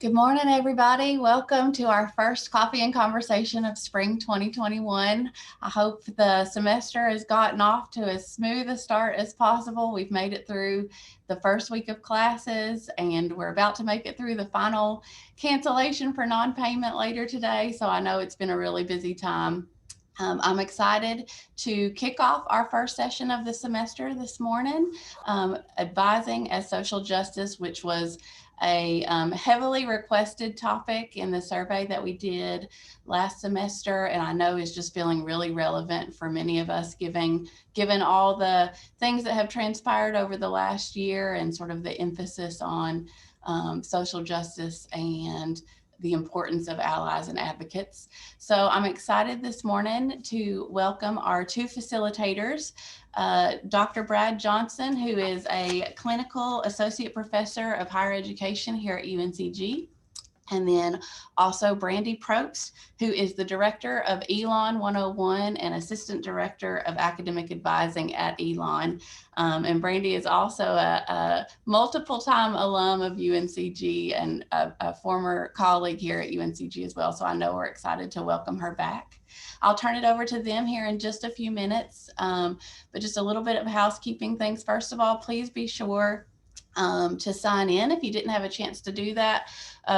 Good morning, everybody. Welcome to our first Coffee and Conversation of Spring 2021. I hope the semester has gotten off to as smooth a start as possible. We've made it through the first week of classes, and we're about to make it through the final cancellation for non-payment later today. So I know it's been a really busy time. I'm excited to kick off our first session of the semester this morning, advising as social justice, which was a heavily requested topic in the survey that we did last semester, and I know is just feeling really relevant for many of us, given all the things that have transpired over the last year and sort of the emphasis on social justice and the importance of allies and advocates. So I'm excited this morning to welcome our two facilitators, Dr. Brad Johnson, who is a clinical associate professor of higher education here at UNCG. And then also Brandy Probst, who is the director of Elon 101 and assistant director of academic advising at Elon. And Brandy is also a multiple time alum of UNCG and a former colleague here at UNCG as well. So I know we're excited to welcome her back. I'll turn it over to them here in just a few minutes, but just a little bit of housekeeping things. First of all, please be sure to sign in if you didn't have a chance to do that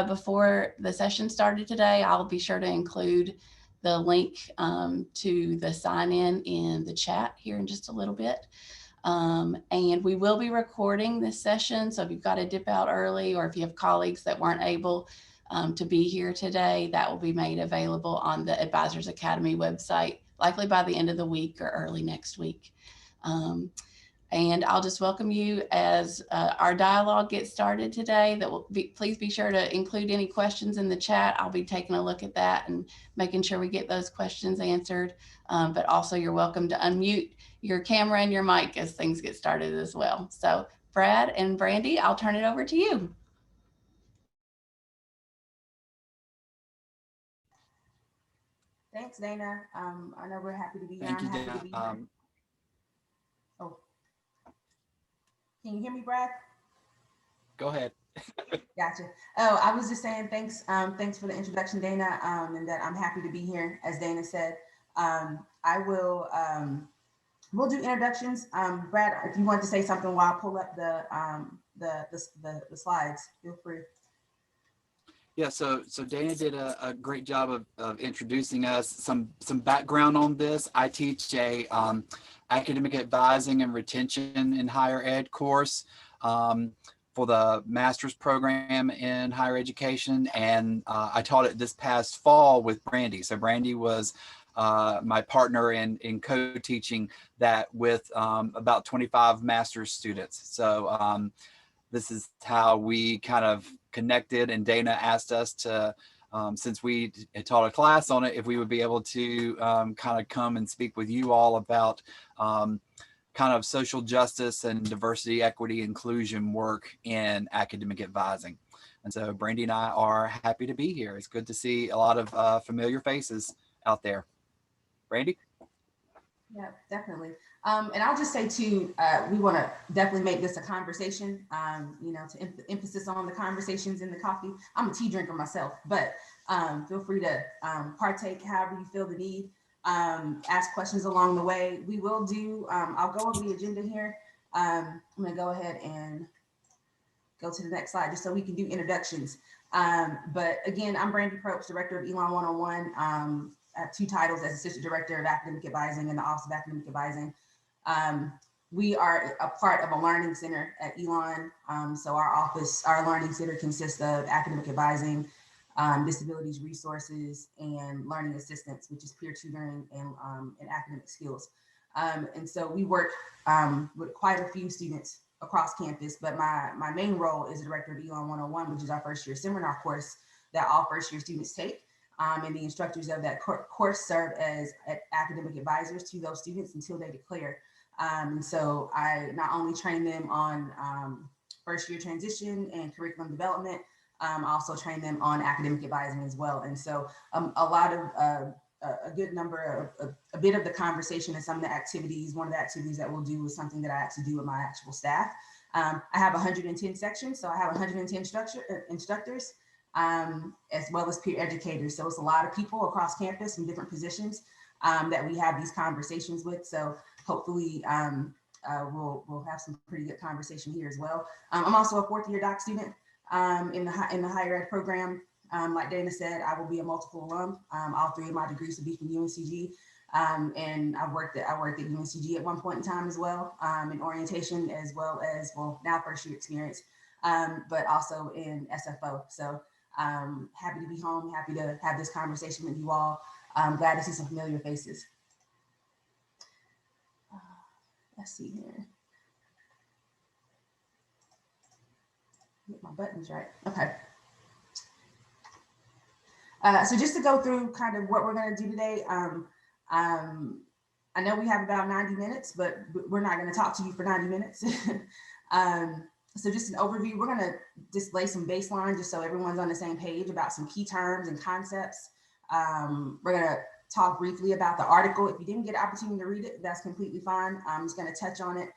before the session started today. I'll be sure to include the link to the sign in the chat here in just a little bit. And we will be recording this session. So if you've got to dip out early, or if you have colleagues that weren't able to be here today, that will be made available on the Advisors Academy website, likely by the end of the week or early next week. And I'll just welcome you as our dialogue gets started today. Please be sure to include any questions in the chat. I'll be taking a look at that and making sure we get those questions answered. But also you're welcome to unmute your camera and your mic as things get started as well. So Brad and Brandy, I'll turn it over to you. Thanks, Dana. I know we're happy to be here. Thank you, Dana. Oh, can you hear me, Brad? Go ahead. Gotcha. Oh, I was just saying thanks. Thanks for the introduction, Dana, and that I'm happy to be here. As Dana said, we'll do introductions. Brad, if you want to say something while I pull up the slides, feel free. Yeah, so Dana did a great job of introducing us. Some background on this. I teach a academic advising and retention in higher ed course for the master's program in higher education, and I taught it this past fall with Brandy. So Brandy was my partner in co-teaching that with about 25 master's students. So this is how we kind of connected, and Dana asked us to, since we had taught a class on it, if we would be able to kind of come and speak with you all about kind of social justice and diversity, equity, inclusion work in academic advising. And so Brandy and I are happy to be here. It's good to see a lot of familiar faces out there. Brandy? Yeah, definitely. And I'll just say too, we want to definitely make this a conversation, to emphasis on the conversations in the coffee. I'm a tea drinker myself, but feel free to partake however you feel the need, ask questions along the way. We will do, I'll go over the agenda here. I'm going to go ahead and go to the next slide just so we can do introductions. But again, I'm Brandy Probst, director of Elon 101. I have two titles as assistant director of academic advising in the Office of Academic Advising. We are a part of a learning center at Elon. So our learning center consists of academic advising, disabilities resources, and learning assistance, which is peer tutoring and academic skills. And so we work with quite a few students across campus, but my main role is the director of Elon 101, which is our first year seminar course that all first year students take. And the instructors of that course serve as academic advisors to those students until they declare. And so I not only train them on first year transition and curriculum development, I also train them on academic advising as well. And so a lot of a good number of a bit of the conversation and some of the activities, one of the activities that we'll do is something that I actually do with my actual staff. I have 110 sections, so I have 110 instructors. as well as peer educators. So it's a lot of people across campus in different positions that we have these conversations with. So hopefully we'll have some pretty good conversation here as well. I'm also a fourth year doc student in the higher ed program. Like Dana said, I will be a multiple alum. All three of my degrees will be from UNCG. And I worked at UNCG at one point in time as well, in orientation, as well as, well, now first year experience, but also in SFO. So happy to be home, happy to have this conversation with you all. I'm glad to see some familiar faces. Let's see here. Get my buttons right. Okay. So just to go through kind of what we're going to do today, I know we have about 90 minutes, but we're not going to talk to you for 90 minutes. So just an overview, we're going to just lay some baseline just so everyone's on the same page about some key terms and concepts. We're going to talk briefly about the article. If you didn't get an opportunity to read it, that's completely fine. I'm just going to touch on it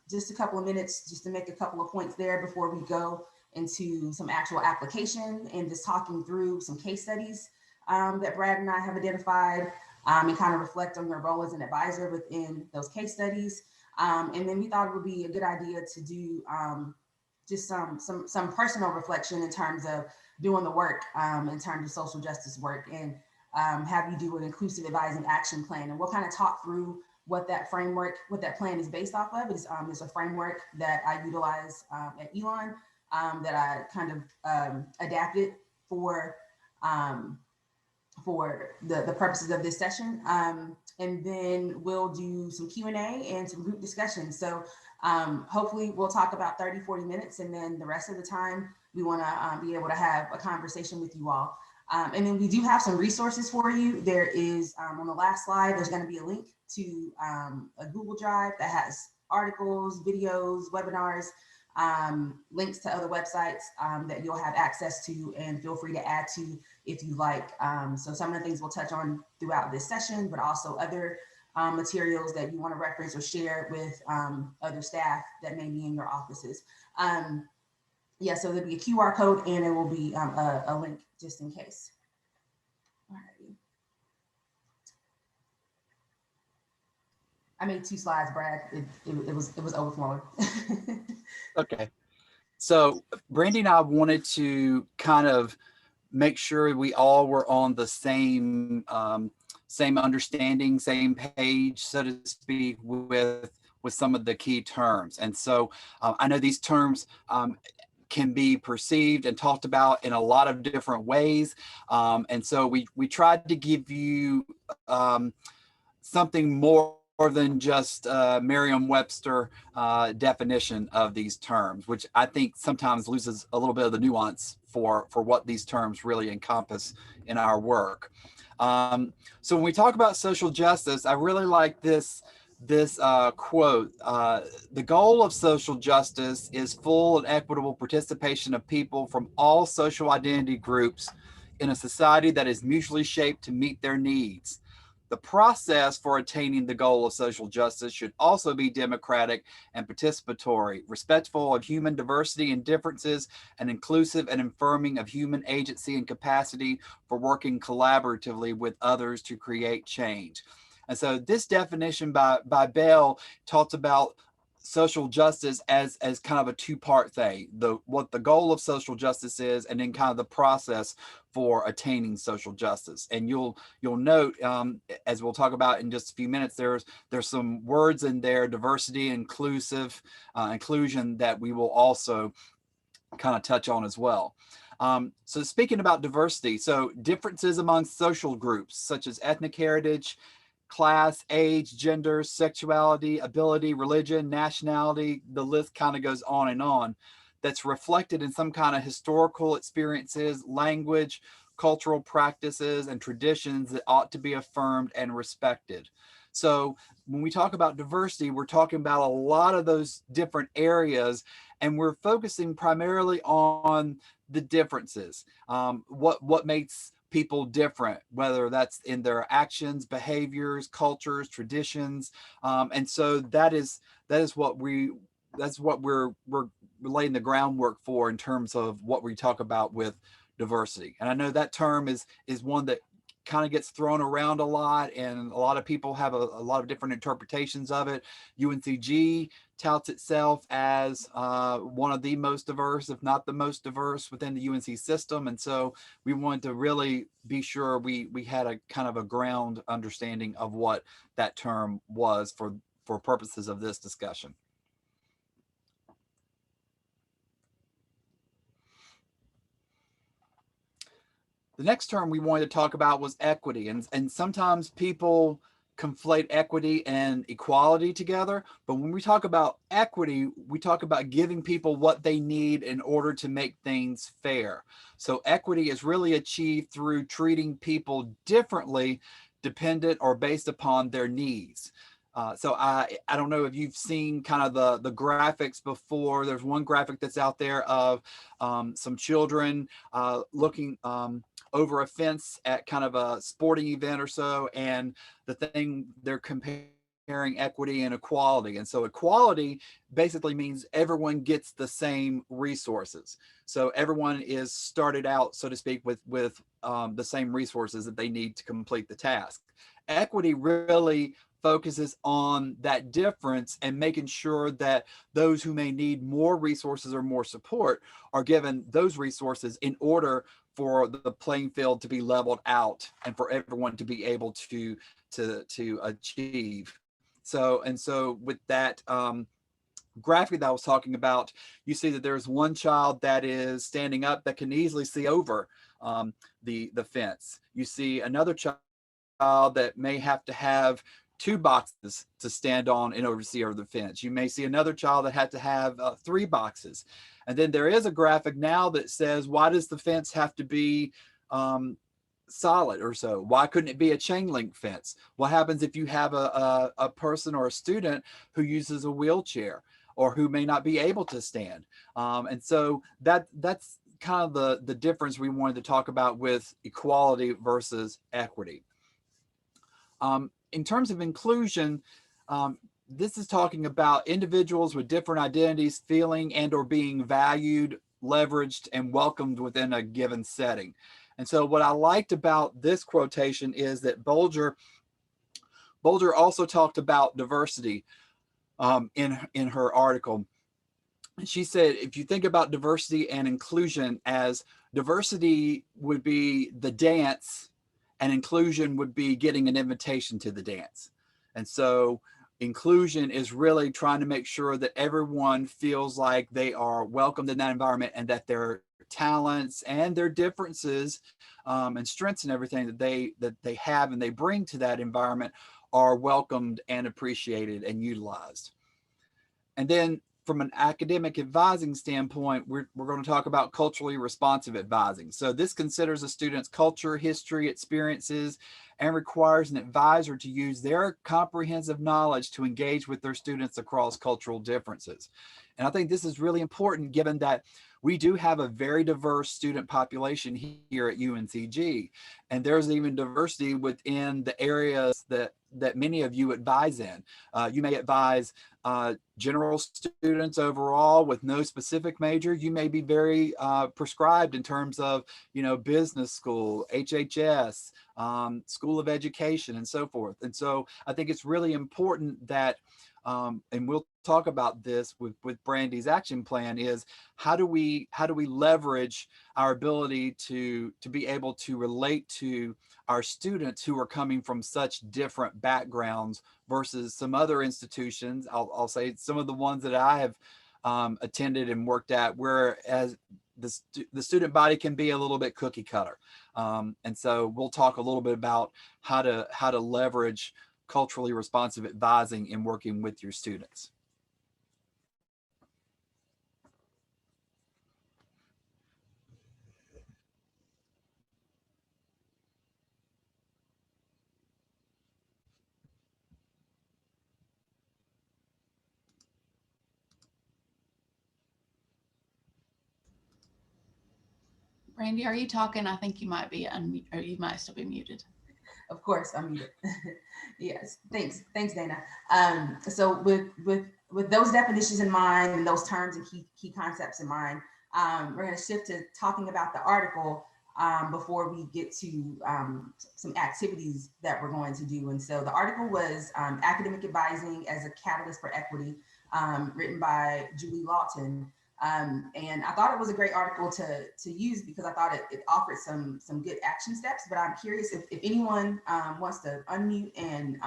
just a couple of minutes just to make a couple of points there before we go into some actual application and just talking through some case studies that Brad and I have identified and kind of reflect on your role as an advisor within those case studies. And then we thought it would be a good idea to do just some personal reflection in terms of doing the work in terms of social justice work, and have you do an inclusive advising action plan. And we'll kind of talk through what that framework, what that plan is based off of. Is a framework that I utilize at Elon that I kind of adapted for the purposes of this session. And then we'll do some Q&A and some group discussion. So hopefully we'll talk about 30, 40 minutes, and then the rest of the time we want to be able to have a conversation with you all. And then we do have some resources for you. There is, on the last slide, there's going to be a link to a Google Drive that has articles, videos, webinars, links to other websites that you'll have access to, and feel free to add to if you like. So some of the things we'll touch on throughout this session, but also other materials that you want to reference or share with other staff that may be in your offices. Yeah, so there'll be a QR code and it will be a link just in case. All righty. I made 2 slides, Brad. It was overflowing. Okay. So Brandy and I wanted to kind of make sure we all were on the same same understanding, same page, so to speak, with some of the key terms. And so I know these terms can be perceived and talked about in a lot of different ways. And so we tried to give you something more than just Merriam-Webster definition of these terms, which I think sometimes loses a little bit of the nuance for what these terms really encompass in our work. So when we talk about social justice, I really like this quote. The goal of social justice is full and equitable participation of people from all social identity groups in a society that is mutually shaped to meet their needs. The process for attaining the goal of social justice should also be democratic and participatory, respectful of human diversity and differences, and inclusive and affirming of human agency and capacity for working collaboratively with others to create change. And so this definition by Bell talks about social justice as kind of a 2-part thing, what the goal of social justice is, and then kind of the process for attaining social justice. And you'll note, as we'll talk about in just a few minutes, there's some words in there, diversity, inclusion, that we will also kind of touch on as well. So speaking about diversity, so differences among social groups such as ethnic heritage, class, age, gender, sexuality, ability, religion, nationality, the list kind of goes on and on, that's reflected in some kind of historical experiences, language, cultural practices, and traditions that ought to be affirmed and respected. So when we talk about diversity, we're talking about a lot of those different areas, and we're focusing primarily on the differences. What makes people different, whether that's in their actions, behaviors, cultures, traditions, and so that is what we're laying the groundwork for in terms of what we talk about with diversity. And I know that term is one that kind of gets thrown around a lot, and a lot of people have a lot of different interpretations of it. UNCG touts itself as one of the most diverse, if not the most diverse, within the UNC system. And so we wanted to really be sure we had a kind of a ground understanding of what that term was for purposes of this discussion. The next term we wanted to talk about was equity. And sometimes people conflate equity and equality together. But when we talk about equity, we talk about giving people what they need in order to make things fair. So equity is really achieved through treating people differently, dependent or based upon their needs. So I don't know if you've seen kind of the graphics before. There's one graphic that's out there of some children looking over a fence at kind of a sporting event or so, and the thing they're comparing equity and equality. And so equality basically means everyone gets the same resources. So everyone is started out, so to speak, with the same resources that they need to complete the task. Equity really focuses on that difference and making sure that those who may need more resources or more support are given those resources in order for the playing field to be leveled out and for everyone to be able to achieve. So with that graphic that I was talking about, you see that there's one child that is standing up that can easily see over the fence. You see another child that may have to have two boxes to stand on in order to see over the fence. You may see another child that had to have three boxes. And then there is a graphic now that says, why does the fence have to be solid or so? Why couldn't it be a chain link fence? What happens if you have a person or a student who uses a wheelchair or who may not be able to stand? And so that's kind of the difference we wanted to talk about with equality versus equity. In terms of inclusion, this is talking about individuals with different identities feeling and or being valued, leveraged, and welcomed within a given setting. And so what I liked about this quotation is that Bolger also talked about diversity in her article. And she said, if you think about diversity and inclusion as diversity would be the dance and inclusion would be getting an invitation to the dance. And so inclusion is really trying to make sure that everyone feels like they are welcomed in that environment and that their talents and their differences and strengths and everything that they have and they bring to that environment are welcomed and appreciated and utilized. And then from an academic advising standpoint, we're going to talk about culturally responsive advising. So this considers a student's culture, history, experiences, and requires an advisor to use their comprehensive knowledge to engage with their students across cultural differences. And I think this is really important given that we do have a very diverse student population here at UNCG. And there's even diversity within the areas that many of you advise in. You may advise general students overall with no specific major. You may be very prescribed in terms of, business school, HHS, School of Education, and so forth. And so I think it's really important that, and we'll talk about this with Brandy's action plan, is how do we leverage our ability to be able to relate to our students who are coming from such different backgrounds versus some other institutions. I'll say some of the ones that I have attended and worked at, whereas the student body can be a little bit cookie cutter. And so we'll talk a little bit about how to leverage culturally responsive advising in working with your students. Randy, are you talking? I think you might be or you might still be muted. Of course, I'm muted. Yes, thanks, Dana. So with with those definitions in mind and those terms and key concepts in mind, we're going to shift to talking about the article before we get to some activities that we're going to do. And so the article was Academic Advising as a Catalyst for Equity, written by Julie Lawton. And I thought it was a great article to use because I thought it offered some good action steps. But I'm curious if anyone wants to unmute and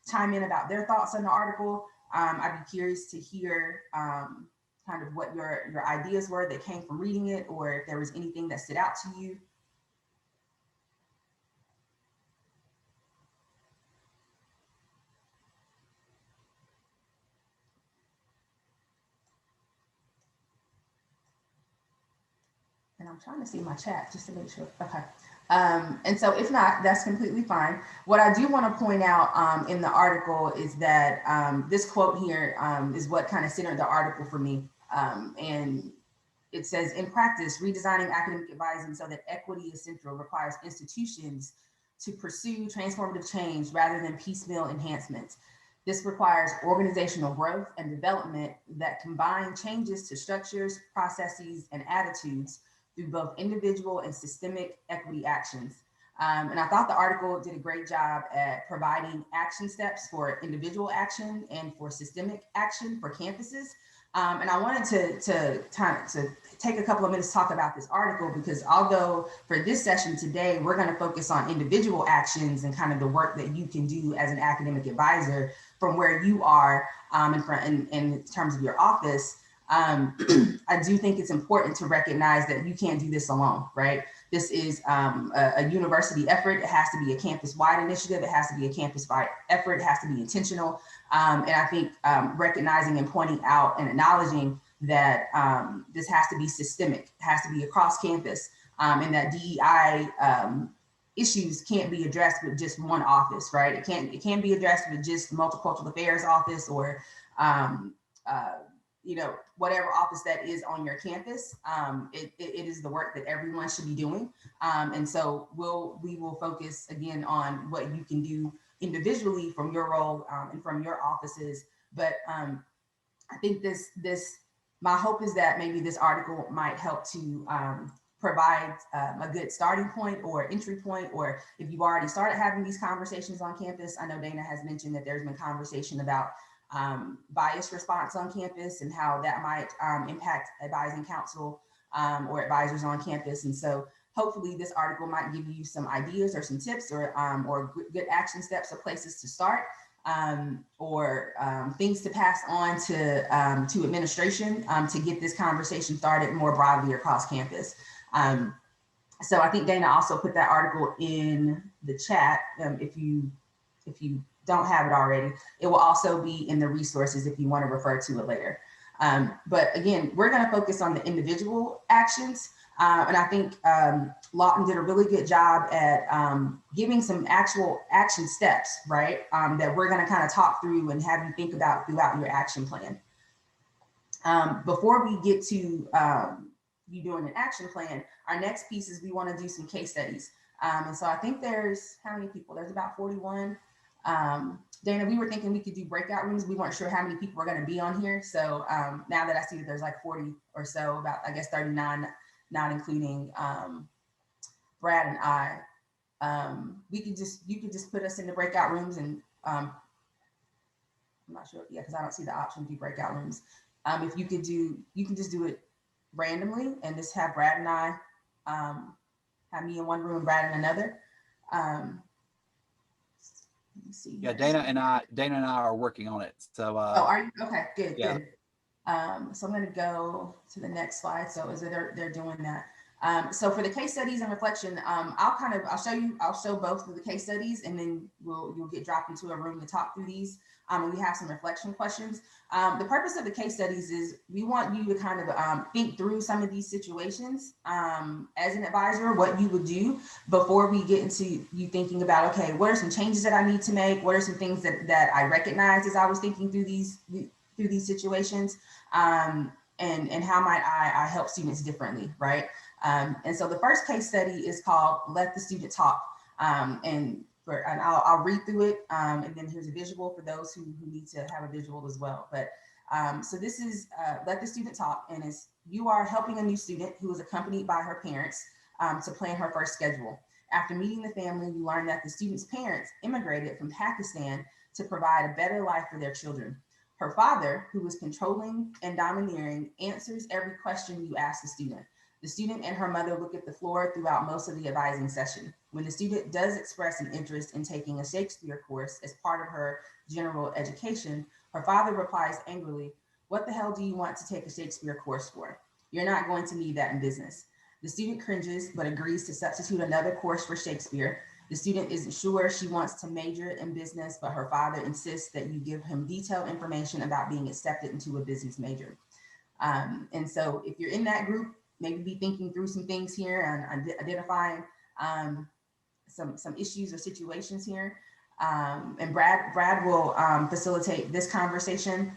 chime in about their thoughts on the article. I'd be curious to hear kind of what your ideas were that came from reading it, or if there was anything that stood out to you. And I'm trying to see my chat just to make sure. Okay. And so if not, that's completely fine. What I do want to point out in the article is that this quote here is what kind of centered the article for me. And it says, in practice, redesigning academic advising so that equity is central requires institutions to pursue transformative change rather than piecemeal enhancements. This requires organizational growth and development that combine changes to structures, processes, and attitudes through both individual and systemic equity actions. And I thought the article did a great job at providing action steps for individual action and for systemic action for campuses. And I wanted to take a couple of minutes to talk about this article, because although for this session today, we're going to focus on individual actions and kind of the work that you can do as an academic advisor from where you are in terms of your office. I do think it's important to recognize that you can't do this alone, right? This is a university effort. It has to be a campus-wide initiative. It has to be a campus-wide effort. It has to be intentional. And I think recognizing and pointing out and acknowledging that this has to be systemic, it has to be across campus, and that DEI issues can't be addressed with just one office, right? It can't be addressed with just the multicultural affairs office or whatever office that is on your campus. It is the work that everyone should be doing. And so we will focus again on what you can do individually from your role and from your offices. But I think my hope is that maybe this article might help to provide a good starting point or entry point, or if you've already started having these conversations on campus. I know Dana has mentioned that there's been conversation about bias response on campus and how that might impact advising council or advisors on campus. And so hopefully this article might give you some ideas or some tips or good action steps or places to start or things to pass on to administration to get this conversation started more broadly across campus. So I think Dana also put that article in the chat. If you don't have it already, it will also be in the resources if you want to refer to it later. But again, we're going to focus on the individual actions. And I think Lawton did a really good job at giving some actual action steps, right? That we're going to kind of talk through and have you think about throughout your action plan. Before we get to you doing an action plan, our next piece is we want to do some case studies. And so I think there's, how many people? There's about 41. Dana, we were thinking we could do breakout rooms. We weren't sure how many people were going to be on here. So now that I see that there's like 40 or so, about, I guess, 39, not including Brad and I, you could just put us in the breakout rooms, and I'm not sure, yeah, because I don't see the option to do breakout rooms. If you could do, you can just do it randomly and just have Brad and I, have me in one room, Brad in another. Let me see. Yeah, Dana and I are working on it. So oh, are you? Okay, good, yeah. good. So I'm going to go to the next slide. So as they're doing that. So for the case studies and reflection, I'll show both of the case studies, and then you'll get dropped into a room to talk through these. And we have some reflection questions. The purpose of the case studies is we want you to kind of think through some of these situations as an advisor, what you would do before we get into you thinking about, okay, what are some changes that I need to make? What are some things that I recognized as I was thinking through these situations? And how might I help students differently, right? And so the first case study is called Let the Student Talk. And I'll read through it, and then here's a visual for those who need to have a visual as well. But So this is let the student talk, and is you are helping a new student who is accompanied by her parents to plan her first schedule. After meeting the family, you learn that the student's parents immigrated from Pakistan to provide a better life for their children. Her father, who is controlling and domineering, answers every question you ask the student. The student and her mother look at the floor throughout most of the advising session. When the student does express an interest in taking a Shakespeare course as part of her general education, her father replies angrily, "What the hell do you want to take a Shakespeare course for? You're not going to need that in business." The student cringes, but agrees to substitute another course for Shakespeare. The student isn't sure she wants to major in business, but her father insists that you give him detailed information about being accepted into a business major. And so if you're in that group, maybe be thinking through some things here and identifying some issues or situations here. And Brad will facilitate this conversation.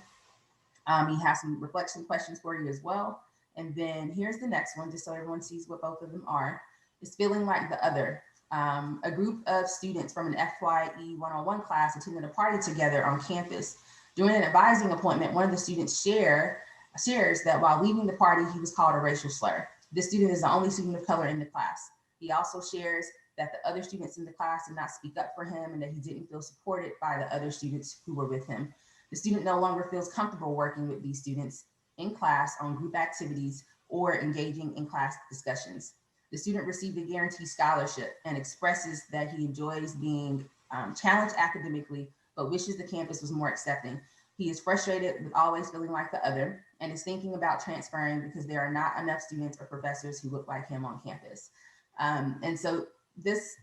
He has some reflection questions for you as well. And then here's the next one, just so everyone sees what both of them are. Is feeling like the other. A group of students from an FYE 101 class attended a party together on campus. During an advising appointment, one of the students shares that while leaving the party, he was called a racial slur. This student is the only student of color in the class. He also shares that the other students in the class did not speak up for him and that he didn't feel supported by the other students who were with him. The student no longer feels comfortable working with these students in class on group activities or engaging in class discussions. The student received a guaranteed scholarship and expresses that he enjoys being challenged academically, but wishes the campus was more accepting. He is frustrated with always feeling like the other and is thinking about transferring because there are not enough students or professors who look like him on campus. And so this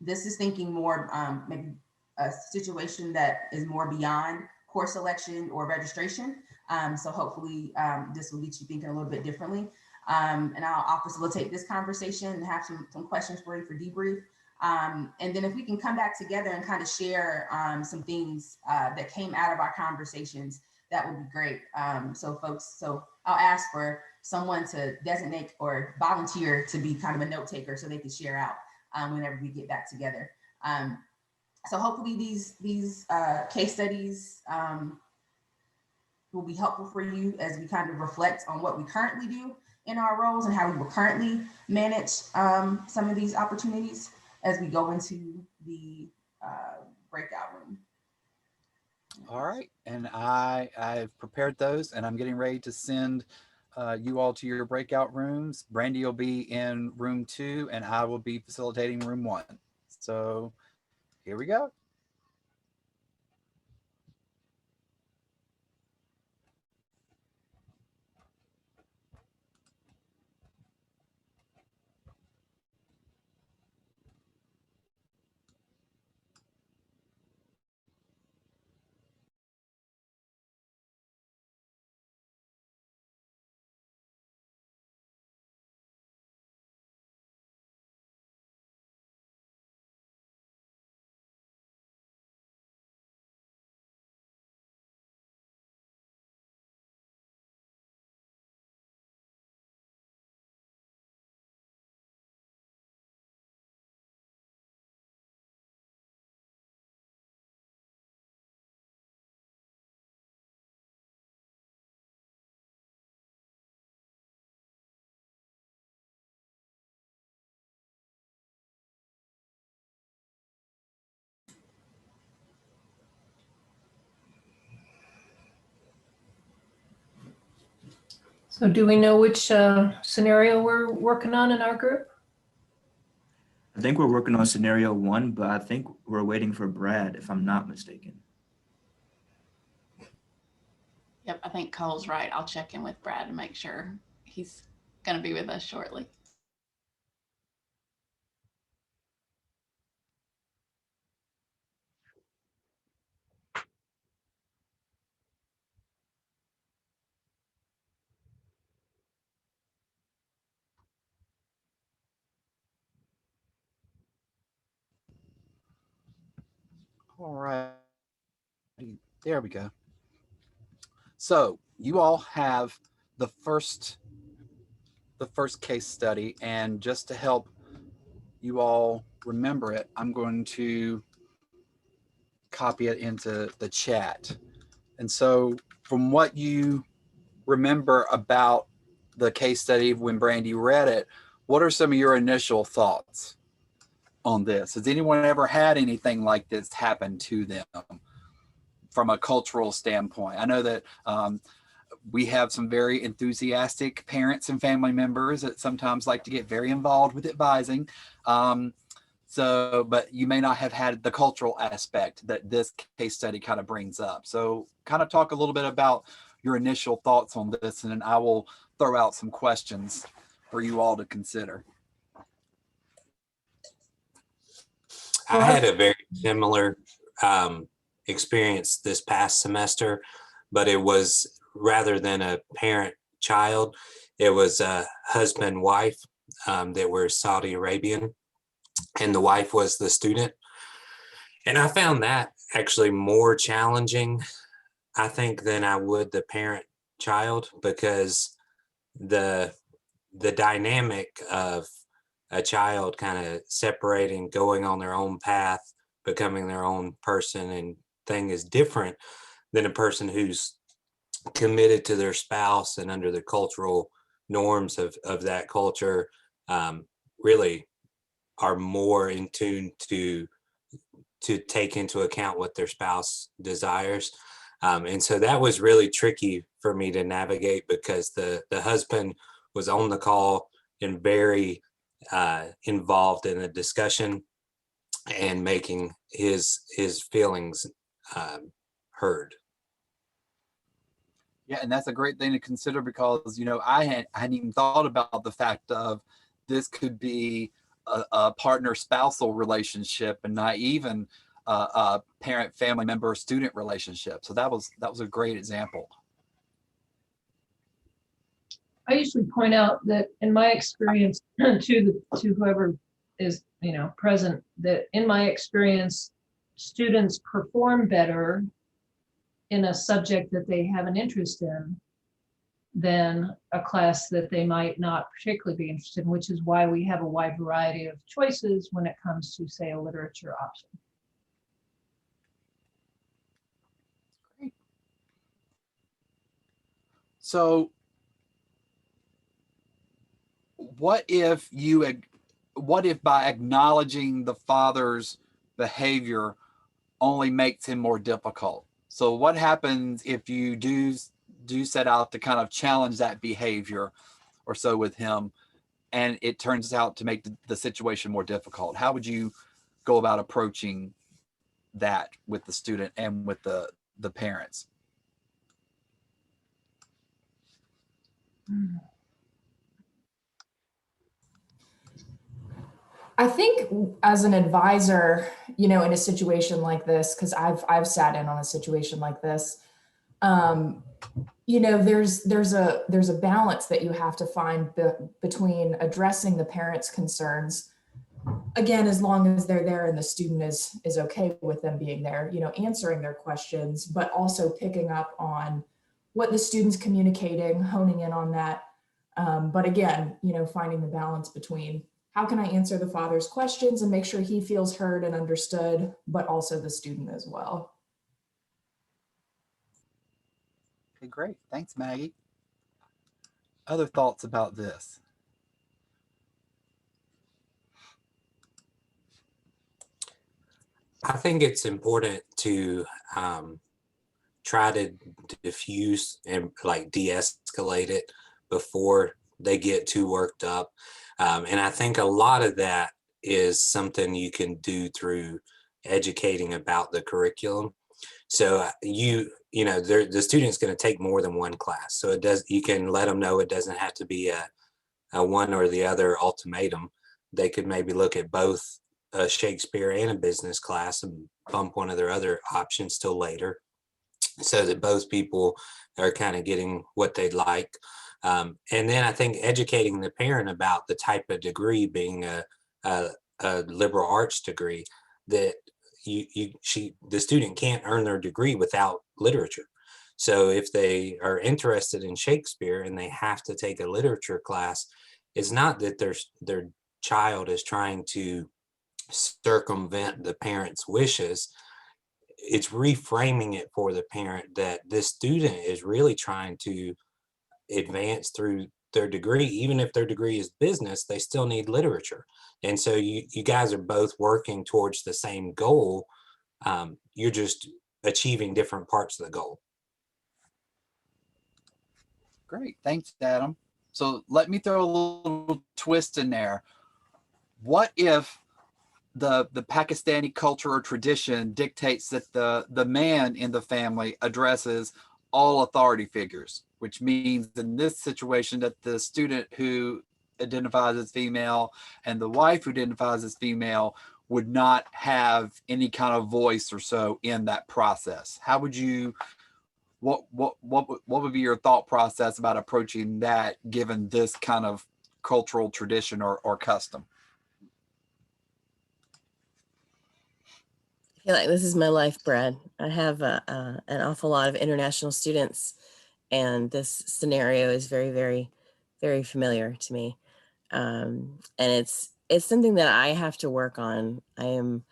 is thinking more maybe a situation that is more beyond course selection or registration. So hopefully this will get you thinking a little bit differently. And I'll facilitate this conversation and have some questions for you for debrief. And then if we can come back together and kind of share some things that came out of our conversations, that would be great. So I'll ask for someone to designate or volunteer to be kind of a note taker so they can share out whenever we get back together. So hopefully these case studies will be helpful for you as we kind of reflect on what we currently do in our roles and how we will currently manage some of these opportunities as we go into the breakout room. All right, and I've prepared those, and I'm getting ready to send you all to your breakout rooms. Brandy will be in room 2, and I will be facilitating room 1. So here we go. So do we know which scenario we're working on in our group? I think we're working on scenario 1, but I think we're waiting for Brad, if I'm not mistaken. Yep, I think Cole's right. I'll check in with Brad to make sure he's going to be with us shortly. All right, there we go. So you all have the first case study, and just to help you all remember it, I'm going to copy it into the chat. And so from what you remember about the case study when Brandy read it, what are some of your initial thoughts on this? Has anyone ever had anything like this happen to them from a cultural standpoint? I know that we have some very enthusiastic parents and family members that sometimes like to get very involved with advising. But you may not have had the cultural aspect that this case study kind of brings up. So kind of talk a little bit about your initial thoughts on this, and then I will throw out some questions for you all to consider. I had a very similar experience this past semester, but it was rather than a parent-child, it was a husband-wife that were Saudi Arabian, and the wife was the student. And I found that actually more challenging, I think, than I would the parent-child, because the dynamic of a child kind of separating, going on their own path, becoming their own person and thing is different than a person who's committed to their spouse and under the cultural norms of that culture, really are more in tune to take into account what their spouse desires. And so that was really tricky for me to navigate, because the husband was on the call and very involved in the discussion and making his feelings heard. Yeah, and that's a great thing to consider, because I hadn't even thought about the fact of this could be a partner spousal relationship and not even a parent family member student relationship. So that was a great example. I usually point out that in my experience to whoever is present, that in my experience, students perform better in a subject that they have an interest in than a class that they might not particularly be interested in, which is why we have a wide variety of choices when it comes to, say, a literature option. Great. So what if by acknowledging the father's behavior only makes him more difficult? So what happens if you do set out to kind of challenge that behavior or so with him, and it turns out to make the situation more difficult? How would you go about approaching that with the student and with the parents? I think as an advisor, in a situation like this, because I've sat in on a situation like this, there's a balance that you have to find between addressing the parents' concerns, again, as long as they're there and the student is okay with them being there, answering their questions, but also picking up on what the student's communicating, honing in on that. But again, finding the balance between how can I answer the father's questions and make sure he feels heard and understood, but also the student as well. Okay, great. Thanks, Maggie. Other thoughts about this? I think it's important to try to diffuse and de-escalate it before they get too worked up. And I think a lot of that is something you can do through educating about the curriculum. So the student's going to take more than one class. So you can let them know it doesn't have to be a one or the other ultimatum. They could maybe look at both a Shakespeare and a business class and bump one of their other options till later, so that both people are kind of getting what they'd like. And then I think educating the parent about the type of degree, being a liberal arts degree, that the student can't earn their degree without literature. So if they are interested in Shakespeare and they have to take a literature class, it's not that their child is trying to circumvent the parents' wishes. it's reframing it for the parent that this student is really trying to advance through their degree. Even if their degree is business, they still need literature. And so you guys are both working towards the same goal. You're just achieving different parts of the goal. Great, thanks, Adam. So let me throw a little twist in there. What if the Pakistani culture or tradition dictates that the man in the family addresses all authority figures, which means in this situation that the student who identifies as female and the wife who identifies as female would not have any kind of voice or so in that process? How would you, what would be your thought process about approaching that given this kind of cultural tradition or custom? I feel like this is my life, Brad. I have an awful lot of international students, and this scenario is very, very, very familiar to me. And it's something that I have to work on. I am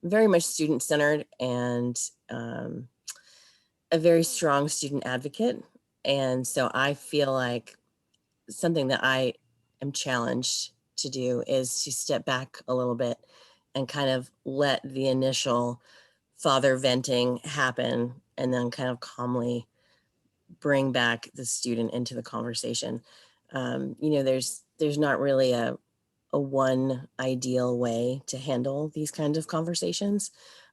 very much student-centered and a very strong student advocate. And so I feel like something that I am challenged to do is to step back a little bit and kind of let the initial father venting happen and then kind of calmly bring back the student into the conversation. There's not really a one ideal way to handle these kinds of conversations.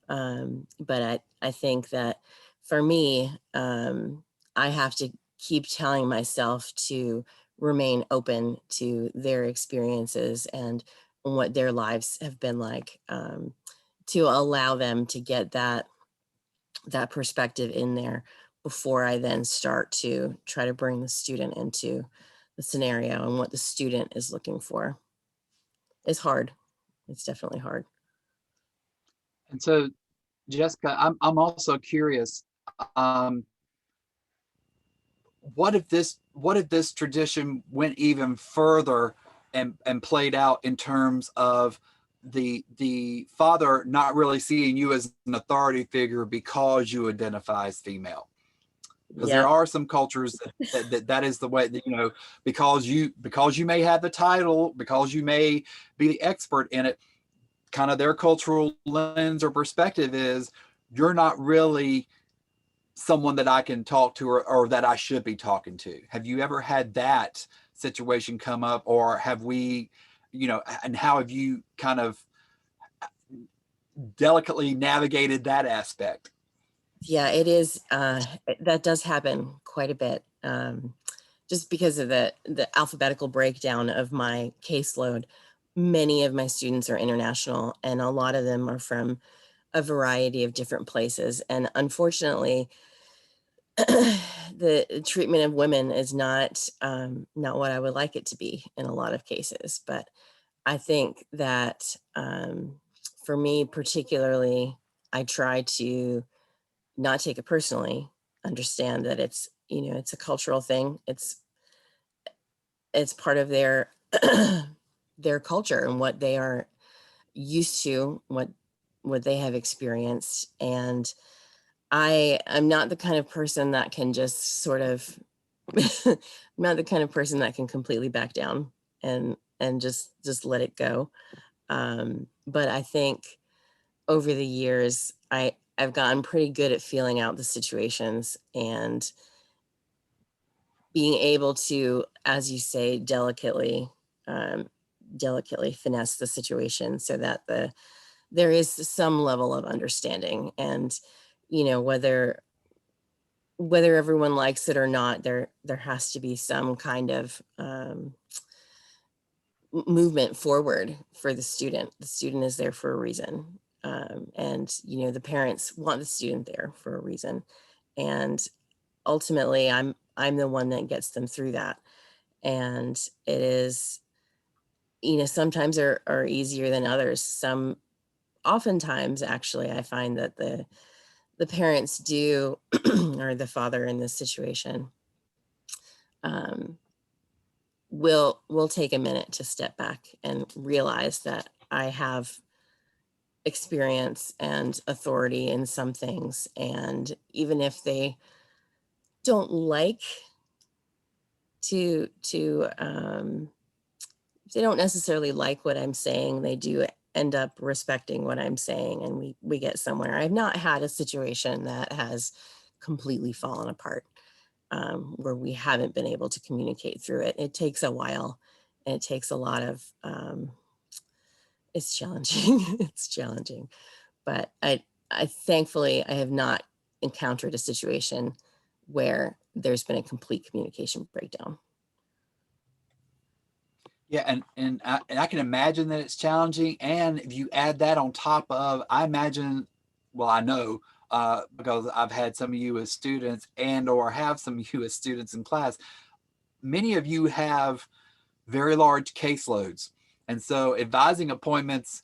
But I think that for me, I have to keep telling myself to remain open to their experiences and what their lives have been like, to allow them to get that perspective in there before I then start to try to bring the student into the scenario and what the student is looking for. It's hard. It's definitely hard. And so, Jessica, I'm also curious. Um, what if this tradition went even further and played out in terms of the father not really seeing you as an authority figure because you identify as female? Because there are some cultures that is the way that, because you may have the title, because you may be the expert in it, kind of their cultural lens or perspective is you're not really someone that I can talk to or that I should be talking to. Have you ever had that situation come up, or have we, and how have you kind of delicately navigated that aspect? Yeah, it is. That does happen quite a bit, just because of the alphabetical breakdown of my caseload. Many of my students are international, and a lot of them are from a variety of different places. And unfortunately, the treatment of women is not what I would like it to be in a lot of cases. But I think that for me particularly, I try to not take it personally, understand that it's a cultural thing. It's part of their their culture and what they are used to, what they have experienced. And I'm not the kind of person that can just sort of I'm not the kind of person that can completely back down and just let it go. But I think over the years, I've gotten pretty good at feeling out the situations and being able to, as you say, delicately finesse the situation so that there is some level of understanding. And whether everyone likes it or not, there has to be some kind of movement forward for the student. The student is there for a reason. And the parents want the student there for a reason. And ultimately I'm the one that gets them through that. And it is, sometimes are easier than others. Oftentimes actually, I find that the parents do, or the father in this situation, will take a minute to step back and realize that I have experience and authority in some things. And even if they don't like if they don't necessarily like what I'm saying, they do end up respecting what I'm saying, and we get somewhere. I've not had a situation that has completely fallen apart, where we haven't been able to communicate through it. It takes a while, and it takes a lot of, it's challenging. It's challenging, but I thankfully I have not encountered a situation where there's been a complete communication breakdown. Yeah, and I can imagine that it's challenging. And if you add that on top of, I imagine, well, I know, because I've had some of you as students and or have some of you as students in class, many of you have very large caseloads. And so advising appointments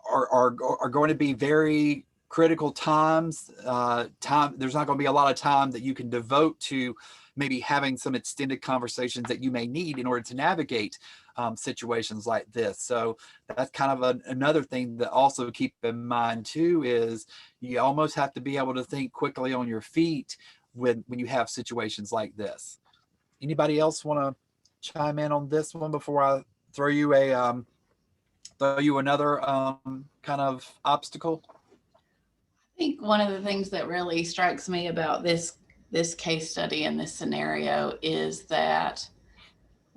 are going to be very critical times. There's not going to be a lot of time that you can devote to maybe having some extended conversations that you may need in order to navigate situations like this. So that's kind of another thing that also keep in mind too, is you almost have to be able to think quickly on your feet when you have situations like this. Anybody else want to chime in on this one before I throw you another kind of obstacle? I think one of the things that really strikes me about this case study and this scenario is that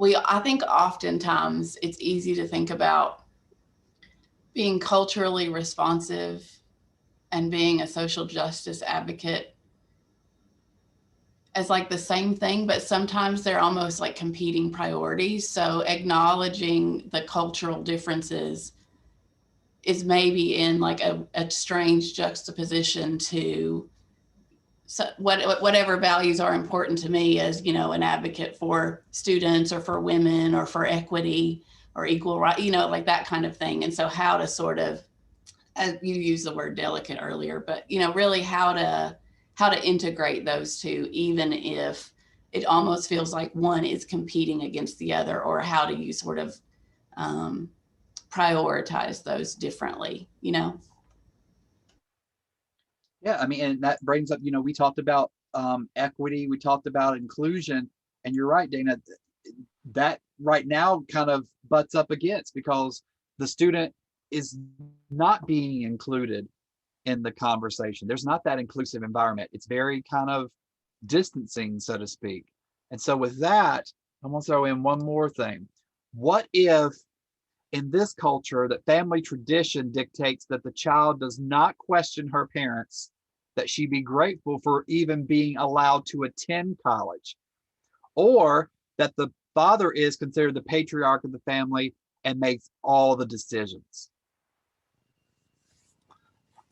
I think oftentimes it's easy to think about being culturally responsive and being a social justice advocate as like the same thing, but sometimes they're almost like competing priorities. So acknowledging the cultural differences is maybe in like a strange juxtaposition to whatever values are important to me as, you know, an advocate for students or for women or for equity or equal right, you know, like that kind of thing. And so how to sort of, as you used the word delicate earlier, but, you know, really how to integrate those two, even if it almost feels like one is competing against the other, or how do you sort of prioritize those differently, you know? Yeah, I mean, and that brings up, you know, we talked about equity, we talked about inclusion, and you're right, Dana, that right now kind of butts up against, because the student is not being included in the conversation. There's not that inclusive environment. It's very kind of distancing, so to speak. And so with that, I'm gonna throw in one more thing. What if in this culture that family tradition dictates that the child does not question her parents, that she be grateful for even being allowed to attend college, or that the father is considered the patriarch of the family and makes all the decisions?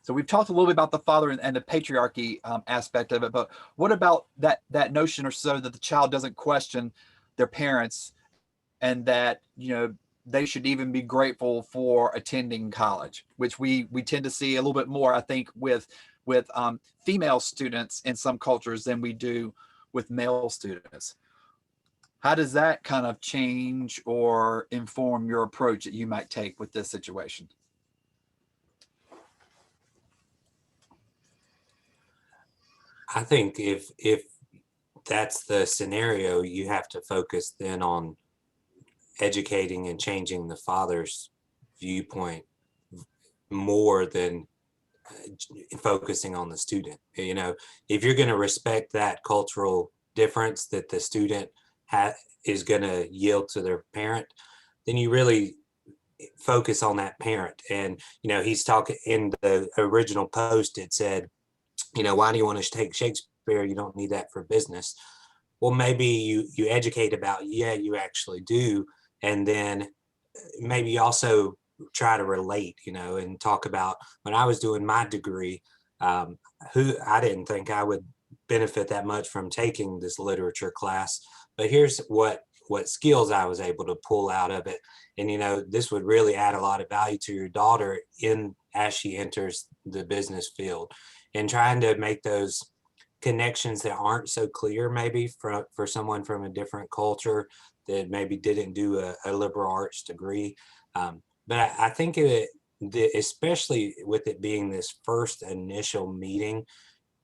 So we've talked a little bit about the father and the patriarchy aspect of it, but what about that notion or so that the child doesn't question their parents, and that, you know, they should even be grateful for attending college, which we tend to see a little bit more, I think, with female students in some cultures than we do with male students. How does that kind of change or inform your approach that you might take with this situation? I think if that's the scenario, you have to focus then on educating and changing the father's viewpoint more than focusing on the student. You know, if you're going to respect that cultural difference that the student is going to yield to their parent, then you really focus on that parent. And, you know, he's talking in the original post, it said, you know, why do you want to take Shakespeare? You don't need that for business. Well, maybe you educate about, yeah, you actually do. And then maybe you also try to relate, you know, and talk about when I was doing my degree, who I didn't think I would benefit that much from taking this literature class, but here's what skills I was able to pull out of it. And, you know, this would really add a lot of value to your daughter as she enters the business field, and trying to make those connections that aren't so clear maybe for someone from a different culture that maybe didn't do a liberal arts degree. But I think especially with it being this first initial meeting,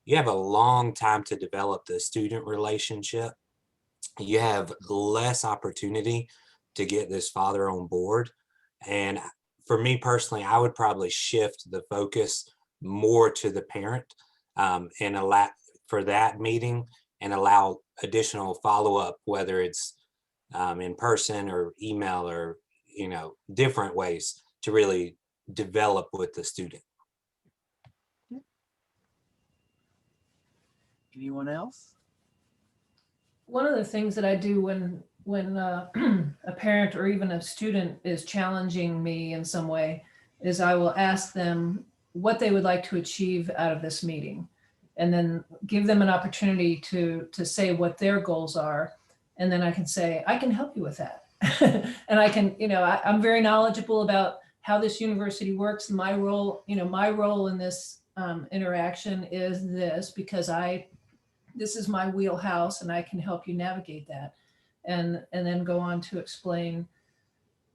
you have a long time to develop the student relationship. You have less opportunity to get this father on board. And for me personally, I would probably shift the focus more to the parent, and allow for that meeting and allow additional follow-up, whether it's in person or email or, different ways to really develop with the student. Anyone else? One of the things that I do when a parent or even a student is challenging me in some way is I will ask them what they would like to achieve out of this meeting, and then give them an opportunity to say what their goals are, and then I can say, I can help you with that. And I can, I'm very knowledgeable about how this university works. My role in this interaction is this, because this is my wheelhouse and I can help you navigate that. And then go on to explain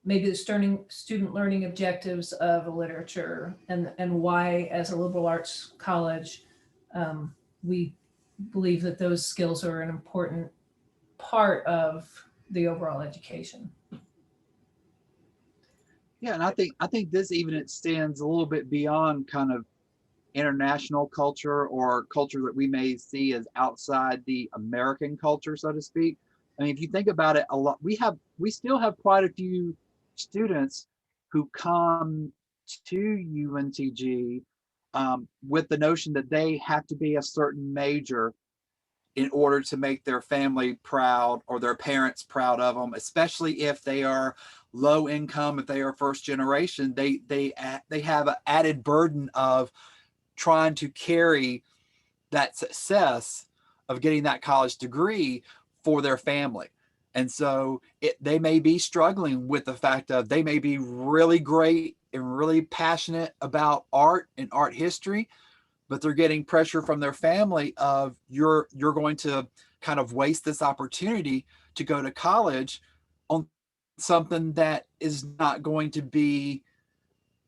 maybe the student learning objectives of a literature, and why, as a liberal arts college, we believe that those skills are an important part of the overall education. Yeah, and I think this even extends a little bit beyond kind of international culture or culture that we may see as outside the American culture, so to speak. I mean, if you think about it, we still have quite a few students who come to UNTG with the notion that they have to be a certain major in order to make their family proud or their parents proud of them, especially if they are low income, if they are first generation. They have an added burden of trying to carry that success of getting that college degree for their family. And so they may be struggling with the fact of they may be really great and really passionate about art and art history, but they're getting pressure from their family of you're going to kind of waste this opportunity to go to college on something that is not going to be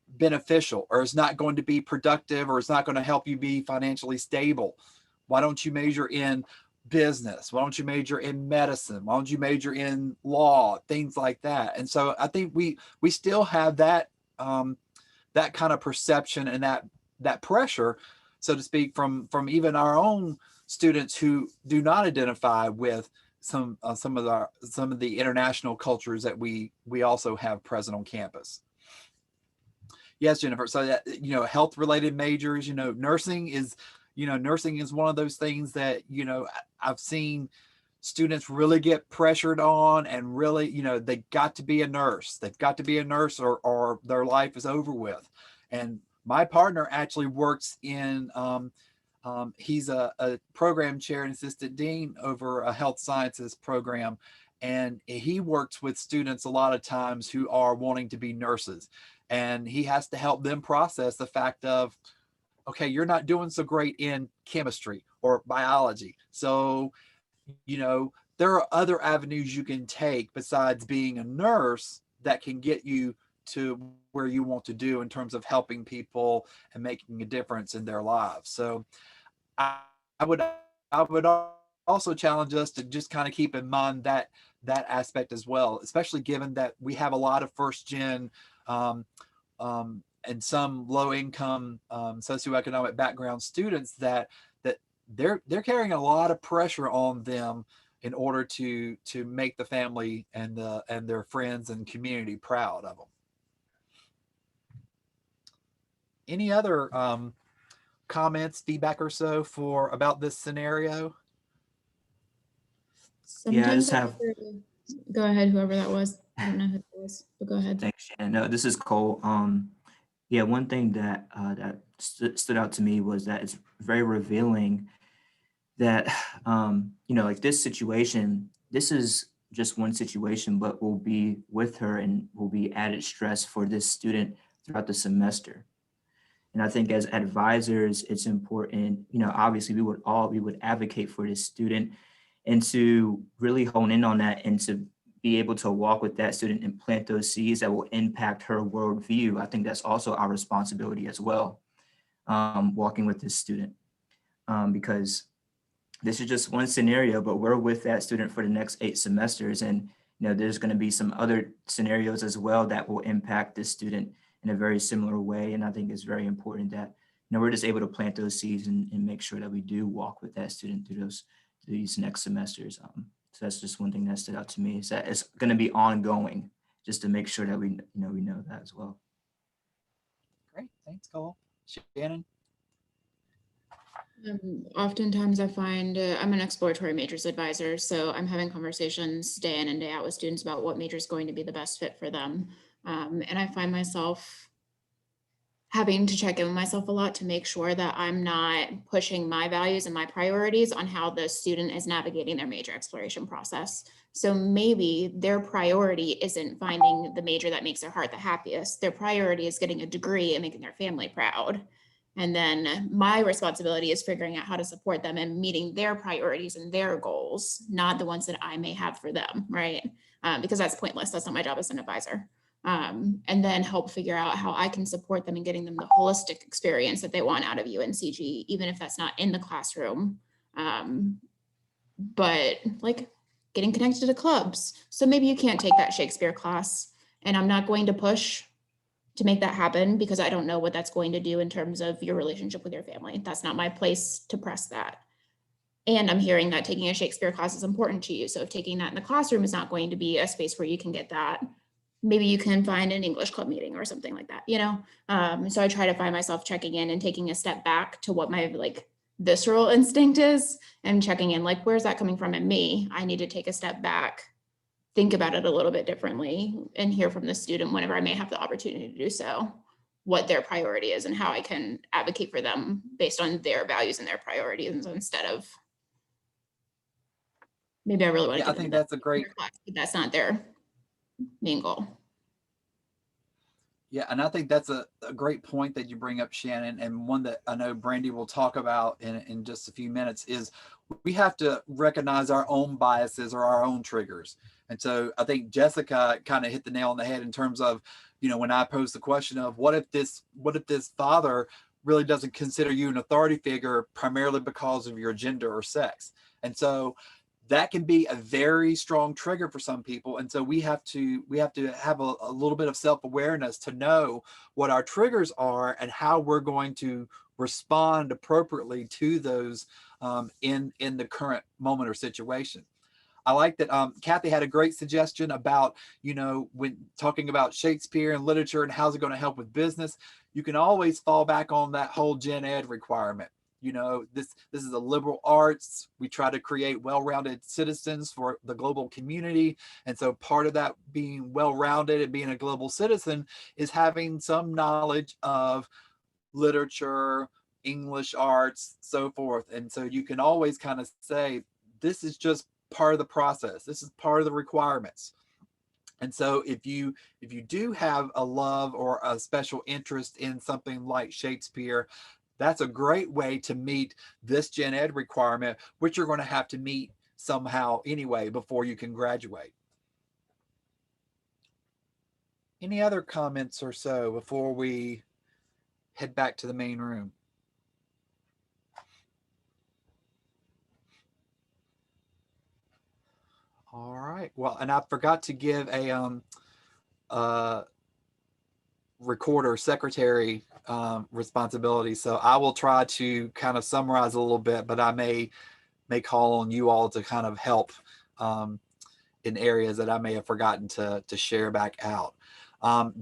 beneficial, or is not going to be productive, or is not going to help you be financially stable. Why don't you major in business? Why don't you major in medicine? Why don't you major in law? Things like that. And so I think we still have that that kind of perception and that pressure, so to speak, from even our own students who do not identify with some of the international cultures that we also have present on campus. Yes, Jennifer. So that, health related majors, nursing is one of those things that, I've seen students really get pressured on, and really, they got to be a nurse. They've got to be a nurse or their life is over with. And my partner actually works in, he's a program chair and assistant dean over a health sciences program. And he works with students a lot of times who are wanting to be nurses. And he has to help them process the fact of, okay, you're not doing so great in chemistry or biology. So, there are other avenues you can take besides being a nurse that can get you to where you want to do in terms of helping people and making a difference in their lives. So I would also challenge us to just kind of keep in mind that aspect as well, especially given that we have a lot of first gen and some low income socioeconomic background students that they're carrying a lot of pressure on them in order to make the family and their friends and community proud of them. Any other comments, feedback or so about this scenario? Yeah, I just have. Go ahead, whoever that was. I don't know who that was, but go ahead. Thanks, Shannon. No, this is Cole. Yeah, one thing that stood out to me was that it's very revealing that like this situation, this is just one situation, but will be with her and will be added stress for this student throughout the semester. And I think as advisors, it's important, obviously we would advocate for this student and to really hone in on that and to be able to walk with that student and plant those seeds that will impact her worldview. I think that's also our responsibility as well, walking with this student, because this is just one scenario, but we're with that student for the next 8 semesters. And there's going to be some other scenarios as well that will impact this student in a very similar way. And I think it's very important that we're just able to plant those seeds and make sure that we do walk with that student through these next semesters. So that's just one thing that stood out to me, is that it's going to be ongoing, just to make sure that we know that as well. Great, thanks, Cole. Shannon? Oftentimes I find I'm an exploratory majors advisor, so I'm having conversations day in and day out with students about what major is going to be the best fit for them. And I find myself having to check in with myself a lot to make sure that I'm not pushing my values and my priorities on how the student is navigating their major exploration process. So maybe their priority isn't finding the major that makes their heart the happiest. Their priority is getting a degree and making their family proud. And then my responsibility is figuring out how to support them and meeting their priorities and their goals, not the ones that I may have for them, right? Because that's pointless. That's not my job as an advisor. And then help figure out how I can support them in getting them the holistic experience that they want out of UNCG, even if that's not in the classroom. But like getting connected to clubs. So maybe you can't take that Shakespeare class, and I'm not going to push to make that happen because I don't know what that's going to do in terms of your relationship with your family. That's not my place to press that. And I'm hearing that taking a Shakespeare class is important to you. So if taking that in the classroom is not going to be a space where you can get that, maybe you can find an English club meeting or something like that, So I try to find myself checking in and taking a step back to what my like visceral instinct is and checking in, like, where's that coming from in me? I need to take a step back, think about it a little bit differently, and hear from the student whenever I may have the opportunity to do so, what their priority is and how I can advocate for them based on their values and their priorities instead of maybe I really want to. Yeah, I think that's a great. Class, but that's not their main goal. Yeah, and I think that's a great point that you bring up, Shannon, and one that I know Brandy will talk about in just a few minutes is we have to recognize our own biases or our own triggers. And so I think Jessica kind of hit the nail on the head in terms of, when I posed the question of what if this father really doesn't consider you an authority figure primarily because of your gender or sex. And so that can be a very strong trigger for some people. And so we have to have a little bit of self-awareness to know what our triggers are and how we're going to respond appropriately to those in the current moment or situation. I like that Kathy had a great suggestion about, when talking about Shakespeare and literature and how's it going to help with business, you can always fall back on that whole gen ed requirement. This is a liberal arts. We try to create well-rounded citizens for the global community. And so part of that being well-rounded and being a global citizen is having some knowledge of literature, English arts, so forth. And so you can always kind of say, this is just part of the process. This is part of the requirements. And so if you do have a love or a special interest in something like Shakespeare, that's a great way to meet this gen ed requirement, which you're going to have to meet somehow anyway before you can graduate. Any other comments or so before we head back to the main room? All right. Well, and I forgot to give a recorder secretary responsibility. So I will try to kind of summarize a little bit, but I may call on you all to kind of help in areas that I may have forgotten to share back out.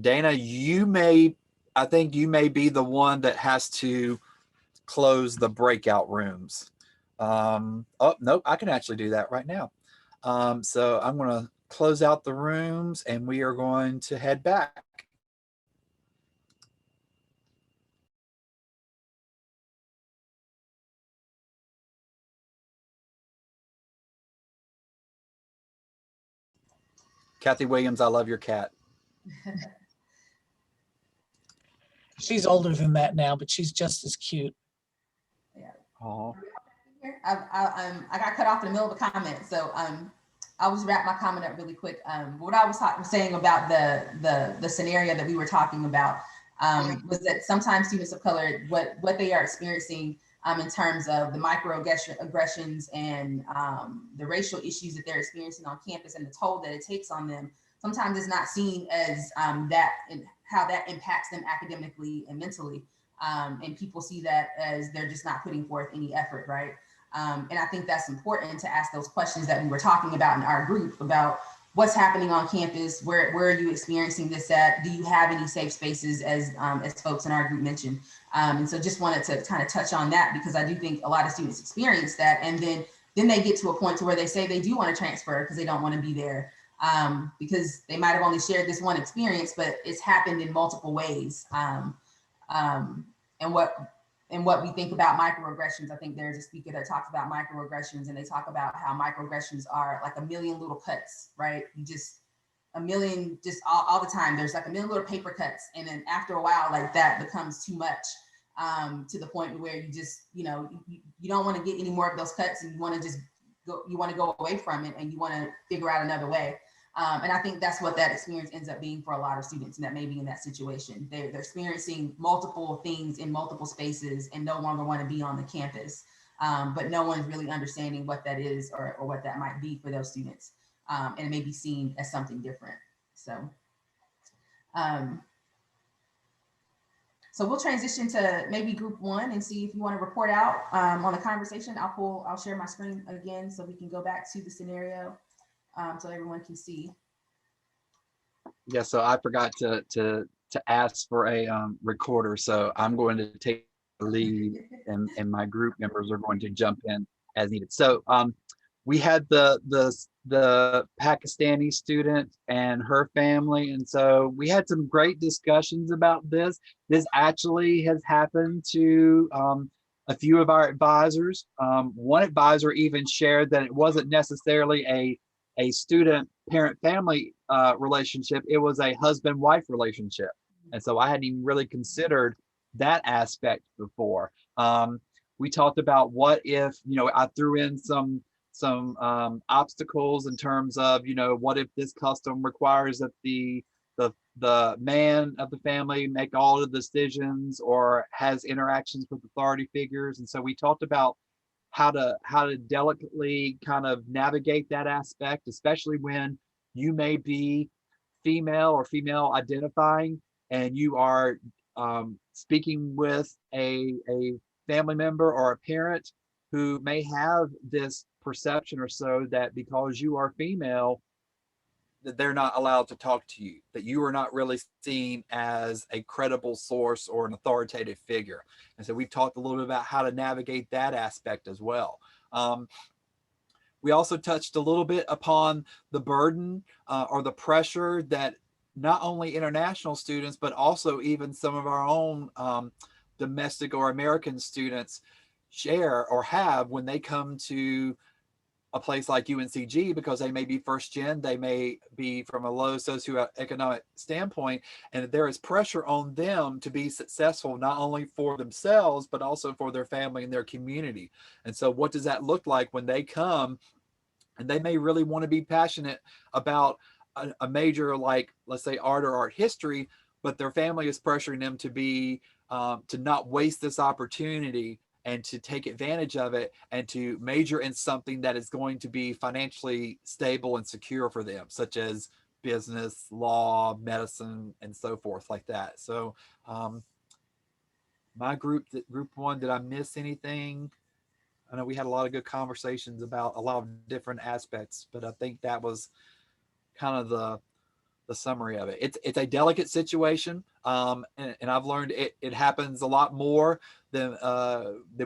Dana, I think you may be the one that has to close the breakout rooms. Oh, nope, I can actually do that right now. So I'm going to close out the rooms and we are going to head back. Kathy Williams, I love your cat. She's older than that now, but she's just as cute. Yeah. I got cut off in the middle of a comment, so I'll just wrap my comment up really quick. What I was saying about the scenario that we were talking about was that sometimes students of color, what they are experiencing in terms of the microaggressions and the racial issues that they're experiencing on campus and the toll that it takes on them, sometimes it's not seen as that and how that impacts them academically and mentally. And people see that as they're just not putting forth any effort, right? And I think that's important to ask those questions that we were talking about in our group about what's happening on campus, where are you experiencing this at? Do you have any safe spaces, as folks in our group mentioned? And so just wanted to kind of touch on that, because I do think a lot of students experience that, and then they get to a point to where they say they do want to transfer because they don't want to be there, because they might have only shared this one experience, but it's happened in multiple ways. And what we think about microaggressions, I think there's a speaker that talks about microaggressions, and they talk about how microaggressions are like a million little cuts, right? You just a million, just all the time. There's like a million little paper cuts, and then after a while, like that becomes too much, to the point where you just, you don't want to get any more of those cuts, and you want to just go, you want to go away from it, and you want to figure out another way. And I think that's what that experience ends up being for a lot of students that may be in that situation. They're experiencing multiple things in multiple spaces and no longer want to be on the campus, but no one's really understanding what that is or what that might be for those students. And it may be seen as something different. So we'll transition to maybe group one and see if you want to report out on the conversation. I'll share my screen again so we can go back to the scenario. So everyone can see. Yeah, so I forgot to ask for a recorder, so I'm going to take the lead, and my group members are going to jump in as needed. So we had the Pakistani student and her family, and so we had some great discussions about this. This actually has happened to a few of our advisors. One advisor even shared that it wasn't necessarily a student parent family relationship, it was a husband-wife relationship. And so I hadn't even really considered that aspect before. We talked about what if, I threw in some obstacles in terms of, what if this custom requires that the man of the family make all of the decisions or has interactions with authority figures. And so we talked about how to delicately kind of navigate that aspect, especially when you may be female or female identifying and you are speaking with a family member or a parent who may have this perception or so that because you are female, that they're not allowed to talk to you, that you are not really seen as a credible source or an authoritative figure. And so we've talked a little bit about how to navigate that aspect as well. We also touched a little bit upon the burden or the pressure that not only international students, but also even some of our own domestic or American students share or have when they come to a place like UNCG, because they may be first gen, they may be from a low socioeconomic standpoint, and there is pressure on them to be successful, not only for themselves, but also for their family and their community. And so what does that look like when they come and they may really want to be passionate about a major, like, let's say art or art history, but their family is pressuring them to be, to not waste this opportunity and to take advantage of it and to major in something that is going to be financially stable and secure for them, such as business, law, medicine, and so forth like that. So my group one, did I miss anything? I know we had a lot of good conversations about a lot of different aspects, but I think that was kind of the summary of it. It's a delicate situation, and I've learned it happens a lot more than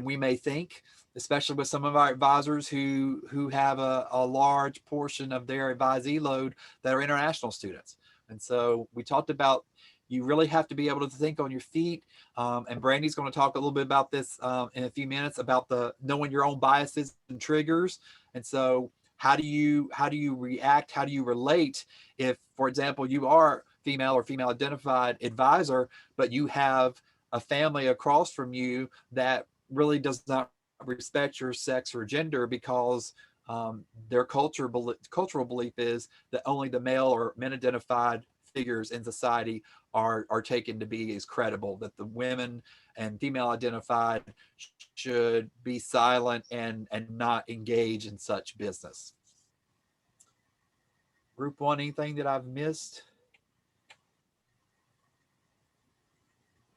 we may think, especially with some of our advisors who have a large portion of their advisee load that are international students. And so we talked about, you really have to be able to think on your feet. And Brandy's going to talk a little bit about this in a few minutes, about knowing your own biases and triggers. And so how do you react? How do you relate if, for example, you are female or female identified advisor, but you have a family across from you that really does not respect your sex or gender because Their cultural belief is that only the male or men identified figures in society are taken to be as credible, that the women and female identified should be silent and not engage in such business. Group one, anything that I've missed?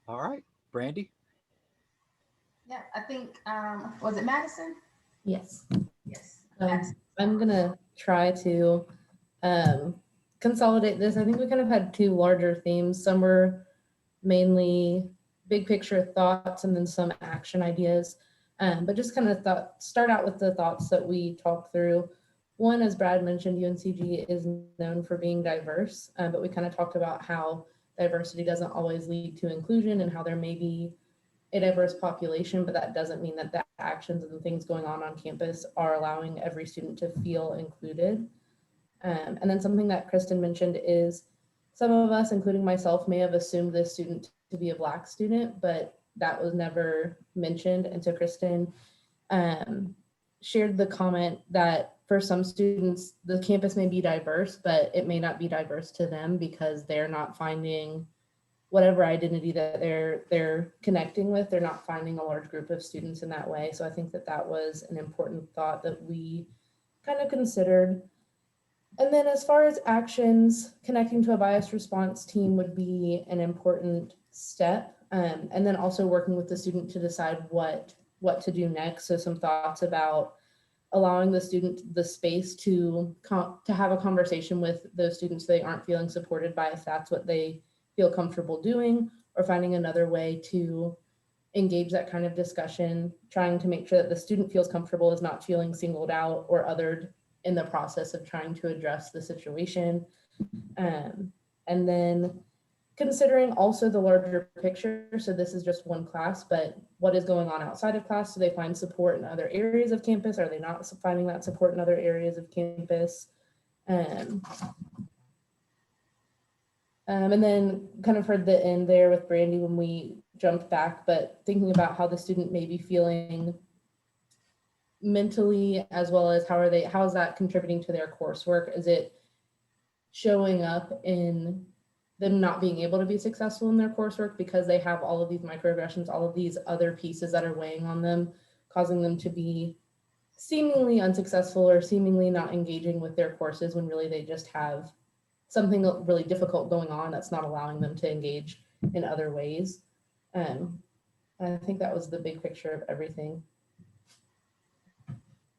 All right, Brandy. Yeah, I think, was it Madison? Yes. Yes. I'm gonna try to consolidate this. I think we kind of had two larger themes. Some were mainly big picture thoughts and then some action ideas. But just kind of start out with the thoughts that we talked through. One, as Brad mentioned, UNCG is known for being diverse, but we kind of talked about how diversity doesn't always lead to inclusion and how there may be a diverse population, but that doesn't mean that the actions and the things going on campus are allowing every student to feel included. And then something that Kristen mentioned is some of us, including myself, may have assumed this student to be a Black student, but that was never mentioned. And so Kristen shared the comment that for some students, the campus may be diverse, but it may not be diverse to them because they're not finding whatever identity that they're connecting with. They're not finding a large group of students in that way. So I think that that was an important thought that we kind of considered. And then as far as actions, connecting to a bias response team would be an important step. And then also working with the student to decide what to do next. So some thoughts about allowing the student the space to have a conversation with those students so they aren't feeling supported by if that's what they feel comfortable doing, or finding another way to engage that kind of discussion, trying to make sure that the student feels comfortable, is not feeling singled out or othered in the process of trying to address the situation. And then considering also the larger picture. So this is just one class, but what is going on outside of class? Do they find support in other areas of campus? Are they not finding that support in other areas of campus? And then kind of heard the end there with Brandy when we jumped back, but thinking about how the student may be feeling mentally, as well as how is that contributing to their coursework? Is it showing up in them not being able to be successful in their coursework because they have all of these microaggressions, all of these other pieces that are weighing on them, causing them to be seemingly unsuccessful or seemingly not engaging with their courses when really they just have something really difficult going on that's not allowing them to engage in other ways. I think that was the big picture of everything.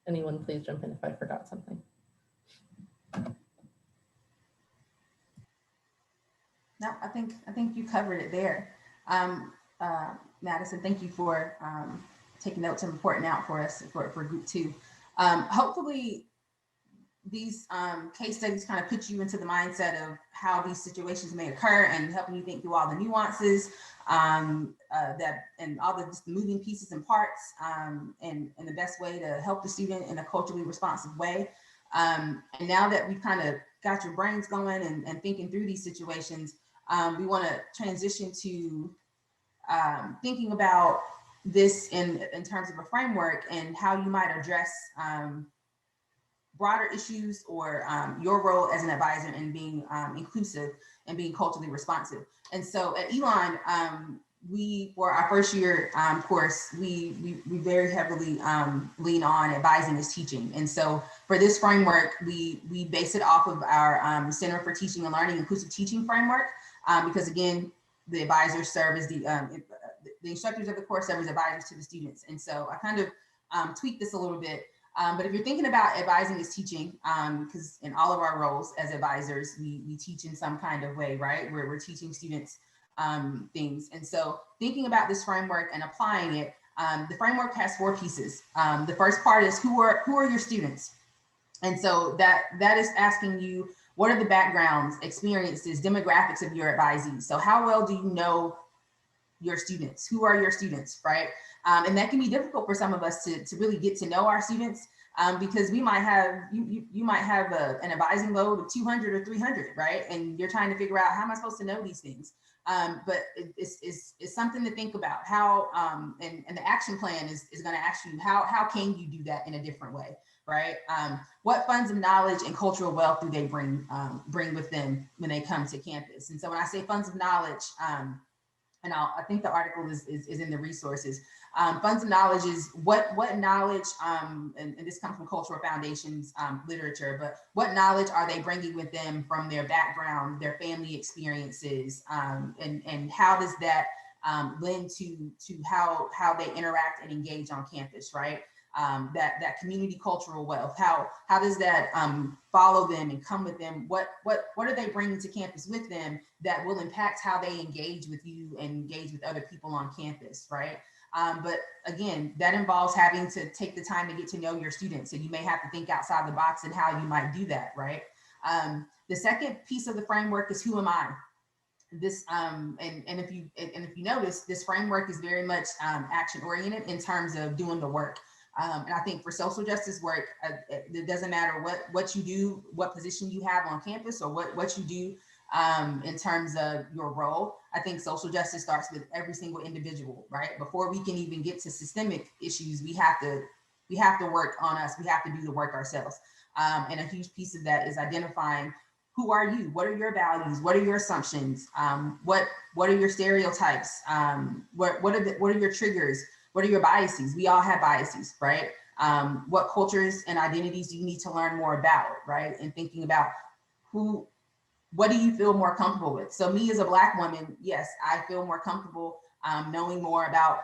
Anyone please jump in if I forgot something. No, I think you covered it there. Madison, thank you for taking notes and reporting out for us for group two. Hopefully these case studies kind of put you into the mindset of how these situations may occur and helping you think through all the nuances that and all the moving pieces and parts and the best way to help the student in a culturally responsive way. And now that we've kind of got your brains going and thinking through these situations, we want to transition to thinking about this in terms of a framework and how you might address broader issues or your role as an advisor in being inclusive and being culturally responsive. And so at Elon, we, for our first year course, we very heavily lean on advising as teaching. And so for this framework, we base it off of our Center for Teaching and Learning Inclusive Teaching framework, because again, the advisors serve as the instructors of the course serve as advisors to the students. And so I kind of tweaked this a little bit. But if you're thinking about advising as teaching, because in all of our roles as advisors, we teach in some kind of way, right? We're teaching students things. And so thinking about this framework and applying it, the framework has 4 pieces. The first part is who are your students? And so that is asking you, what are the backgrounds, experiences, demographics of your advisees? So how well do you know your students? Who are your students, right? And that can be difficult for some of us to really get to know our students because we might have, you might have an advising load of 200 or 300, right? And you're trying to figure out, how am I supposed to know these things? But it's something to think about how, and the action plan is going to ask you, how can you do that in a different way, right? What funds of knowledge and cultural wealth do they bring with them when they come to campus? And so when I say funds of knowledge, and I think the article is in the resources. Funds of knowledge is what knowledge, and this comes from Cultural Foundations literature, but what knowledge are they bringing with them from their background, their family experiences, and how does that lend to how they interact and engage on campus, right? That community cultural wealth, how does that follow them and come with them? What are they bringing to campus with them that will impact how they engage with you and engage with other people on campus, right? But again, that involves having to take the time to get to know your students. So you may have to think outside the box and how you might do that, right? The second piece of the framework is who am I? This and if you notice, this framework is very much action oriented in terms of doing the work. And I think for social justice work, it doesn't matter what you do, what position you have on campus, or what you do in terms of your role. I think social justice starts with every single individual, right? Before we can even get to systemic issues, we have to work on us. We have to do the work ourselves. And a huge piece of that is identifying who are you? What are your values? What are your assumptions? What are your stereotypes? What are your triggers? What are your biases? We all have biases, right? What cultures and identities do you need to learn more about, right? And thinking about what do you feel more comfortable with? So me as a Black woman, yes, I feel more comfortable knowing more about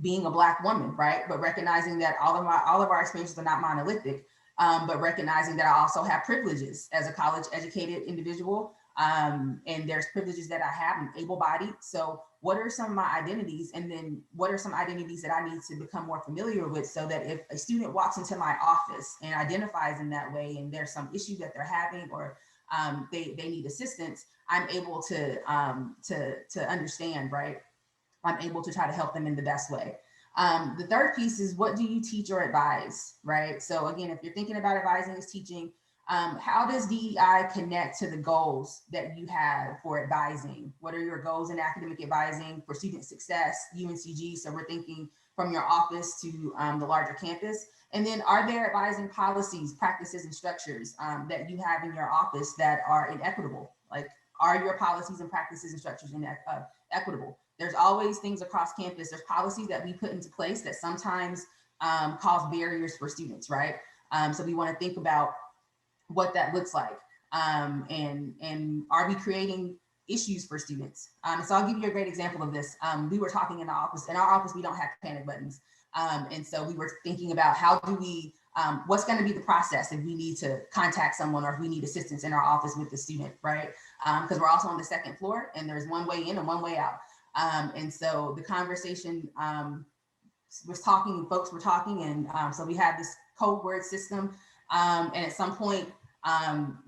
being a Black woman, right? But recognizing that all of our experiences are not monolithic, but recognizing that I also have privileges as a college educated individual. And there's privileges that I have. I'm able-bodied. So what are some of my identities? And then what are some identities that I need to become more familiar with, so that if a student walks into my office and identifies in that way, and there's some issue that they're having, or they need assistance, I'm able to understand, right? I'm able to try to help them in the best way. The third piece is, what do you teach or advise, right? So again, if you're thinking about advising as teaching, how does DEI connect to the goals that you have for advising? What are your goals in academic advising for student success, UNCG? So we're thinking from your office to the larger campus. And then are there advising policies, practices, and structures that you have in your office that are inequitable? Like, are your policies and practices and structures equitable? There's always things across campus. There's policies that we put into place that sometimes cause barriers for students, right? So we want to think about what that looks like. And are we creating issues for students? So I'll give you a great example of this. We were talking in the office. In our office, we don't have panic buttons. And so we were thinking about how do we, what's going to be the process if we need to contact someone, or if we need assistance in our office with the student, right? Because we're also on the second floor, and there's one way in and one way out. And so the conversation folks were talking, and so we have this code word system. And at some point,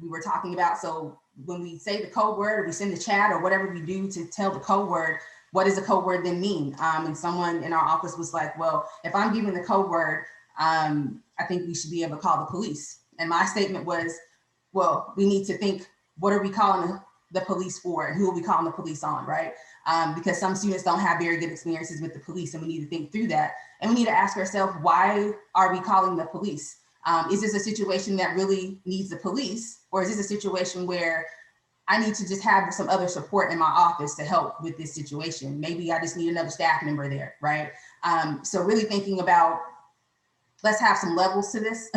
we were talking about, so when we say the code word, or we send the chat, or whatever we do to tell the code word, what does the code word then mean? And someone in our office was like, well, if I'm giving the code word, I think we should be able to call the police. And my statement was, well, we need to think, what are we calling the police for, and who are we calling the police on, right? Because some students don't have very good experiences with the police, and we need to think through that. And we need to ask ourselves, why are we calling the police? Is this a situation that really needs the police, or is this a situation where I need to just have some other support in my office to help with this situation? Maybe I just need another staff member there, right? So really thinking about, let's have some levels to this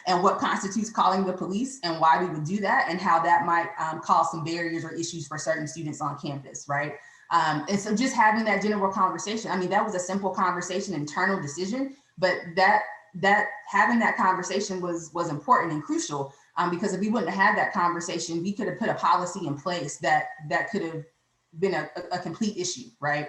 and what constitutes calling the police, and why we would do that, and how that might cause some barriers or issues for certain students on campus, right? And so just having that general conversation, I mean, that was a simple conversation, internal decision, but that having that conversation was important and crucial, because if we wouldn't have had that conversation, we could have put a policy in place that could have been a complete issue, right?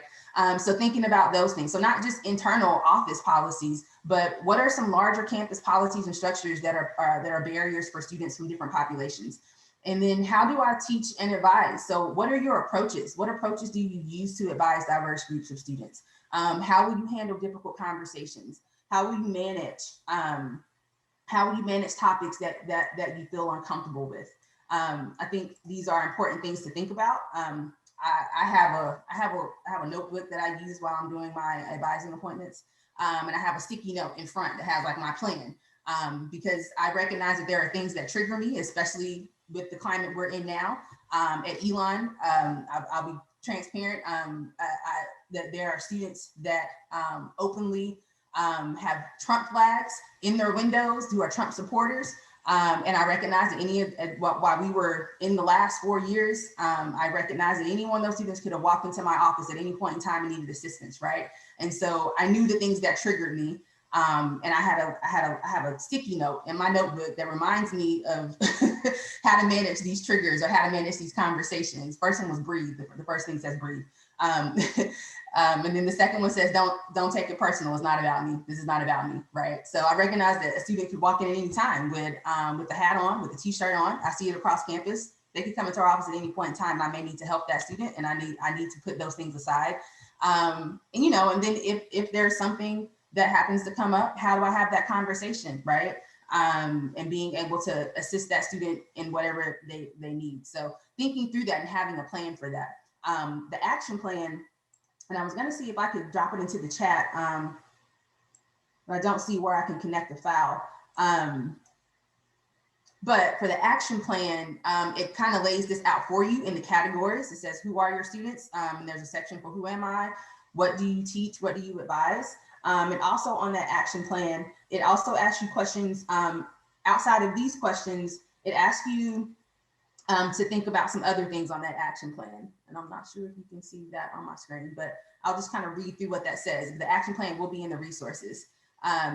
So thinking about those things. So not just internal office policies, but what are some larger campus policies and structures that are barriers for students from different populations? And then how do I teach and advise? So what are your approaches? What approaches do you use to advise diverse groups of students? How will you handle difficult conversations? How will you manage? How will you manage topics that you feel uncomfortable with? I think these are important things to think about. I have a notebook that I use while I'm doing my advising appointments, and I have a sticky note in front that has like my plan. because I recognize that there are things that trigger me, especially with the climate we're in now. At Elon, I'll be transparent, that there are students that openly have Trump flags in their windows who are Trump supporters. And I recognize that while we were in the last 4 years, I recognize that any one of those students could have walked into my office at any point in time and needed assistance, right? And so I knew the things that triggered me. And I have a sticky note in my notebook that reminds me of how to manage these triggers or how to manage these conversations. First one was breathe. The first thing says breathe. And then the second one says, don't take it personal. It's not about me. This is not about me, right? So I recognize that a student could walk in at any time with the hat on, with the t-shirt on. I see it across campus. They could come into our office at any point in time. And I may need to help that student, and I need to put those things aside. And then if there's something that happens to come up, how do I have that conversation, right? And being able to assist that student in whatever they need. So thinking through that and having a plan for that. The action plan, and I was gonna see if I could drop it into the chat, but I don't see where I can connect the file. But for the action plan, it kind of lays this out for you in the categories. It says, who are your students? And there's a section for who am I? What do you teach? What do you advise? And also on that action plan, it also asks you questions. Outside of these questions, it asks you to think about some other things on that action plan. And I'm not sure if you can see that on my screen, but I'll just kind of read through what that says. The action plan will be in the resources.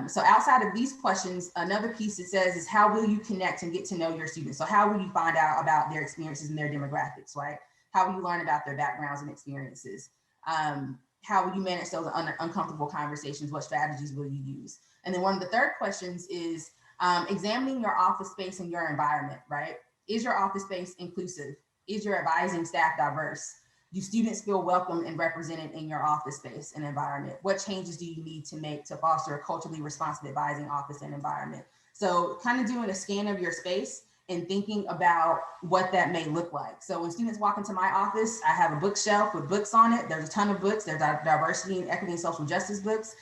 So outside of these questions, another piece it says is, how will you connect and get to know your students? So how will you find out about their experiences and their demographics, right? How will you learn about their backgrounds and experiences? How will you manage those uncomfortable conversations? What strategies will you use? And then one of the third questions is examining your office space and your environment, right? Is your office space inclusive? Is your advising staff diverse? Do students feel welcome and represented in your office space and environment? What changes do you need to make to foster a culturally responsive advising office and environment? So kind of doing a scan of your space and thinking about what that may look like. So when students walk into my office, I have a bookshelf with books on it. There's a ton of books. There's diversity and equity and social justice books.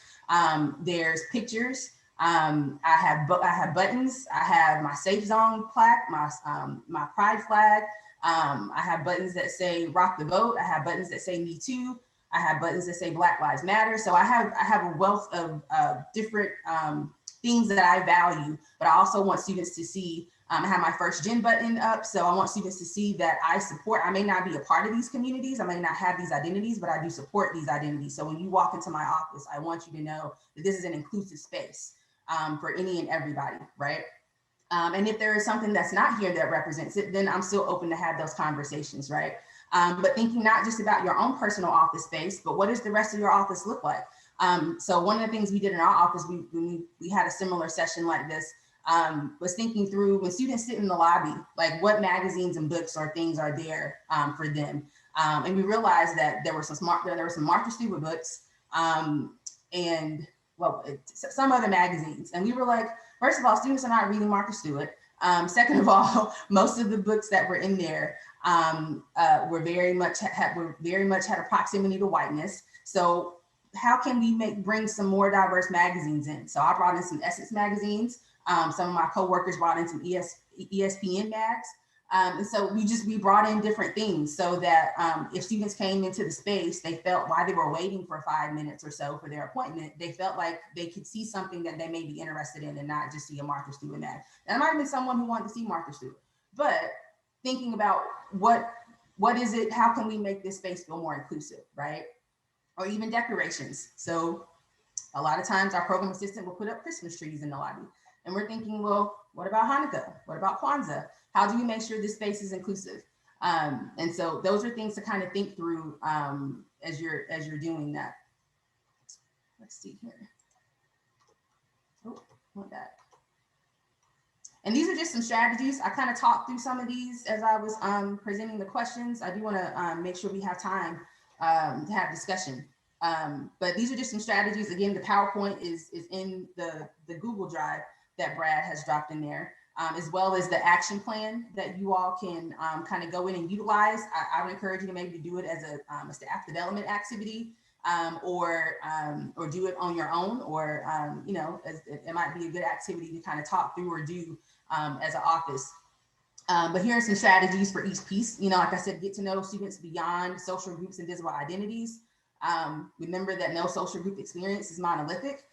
There's pictures. I have buttons. I have my Safe Zone plaque, my Pride flag. I have buttons that say Rock the Vote. I have buttons that say Me Too. I have buttons that say Black Lives Matter. So I have a wealth of different things that I value, but I also want students to see. I have my First Gen button up. So I want students to see that I support. I may not be a part of these communities. I may not have these identities, but I do support these identities. So when you walk into my office, I want you to know that this is an inclusive space for any and everybody, right? And if there is something that's not here that represents it, then I'm still open to have those conversations, right? But thinking not just about your own personal office space, but what does the rest of your office look like? So one of the things we did in our office, we had a similar session like this, was thinking through when students sit in the lobby, like what magazines and books or things are there for them. And we realized that there were some Martha Stewart books and some other magazines. And we were like, first of all, students are not reading Martha Stewart. Second of all, most of the books that were in there were very much had a proximity to whiteness. So how can we bring some more diverse magazines in? So I brought in some Essence magazines. Some of my coworkers brought in some ESPN mags. And so we brought in different things so that if students came into the space, they felt while they were waiting for 5 minutes or so for their appointment, they felt like they could see something that they may be interested in and not just see a Martha Stewart mag. And it might have been someone who wanted to see Martha Stewart, but thinking about what is it, how can we make this space feel more inclusive, right? Or even decorations. So a lot of times our program assistant will put up Christmas trees in the lobby. And we're thinking, well, what about Hanukkah? What about Kwanzaa? How do we make sure this space is inclusive? And so those are things to kind of think through as you're doing that. Let's see here. Oh, want that. And these are just some strategies. I kind of talked through some of these as I was presenting the questions. I do want to make sure we have time to have discussion. But these are just some strategies. Again, the PowerPoint is in the Google Drive that Brad has dropped in there, as well as the action plan that you all can kind of go in and utilize. I would encourage you to maybe do it as a staff development activity. or do it on your own, or it might be a good activity to kind of talk through or do as an office. But here are some strategies for each piece. Like I said, get to know students beyond social groups and visible identities. Remember that no social group experience is monolithic.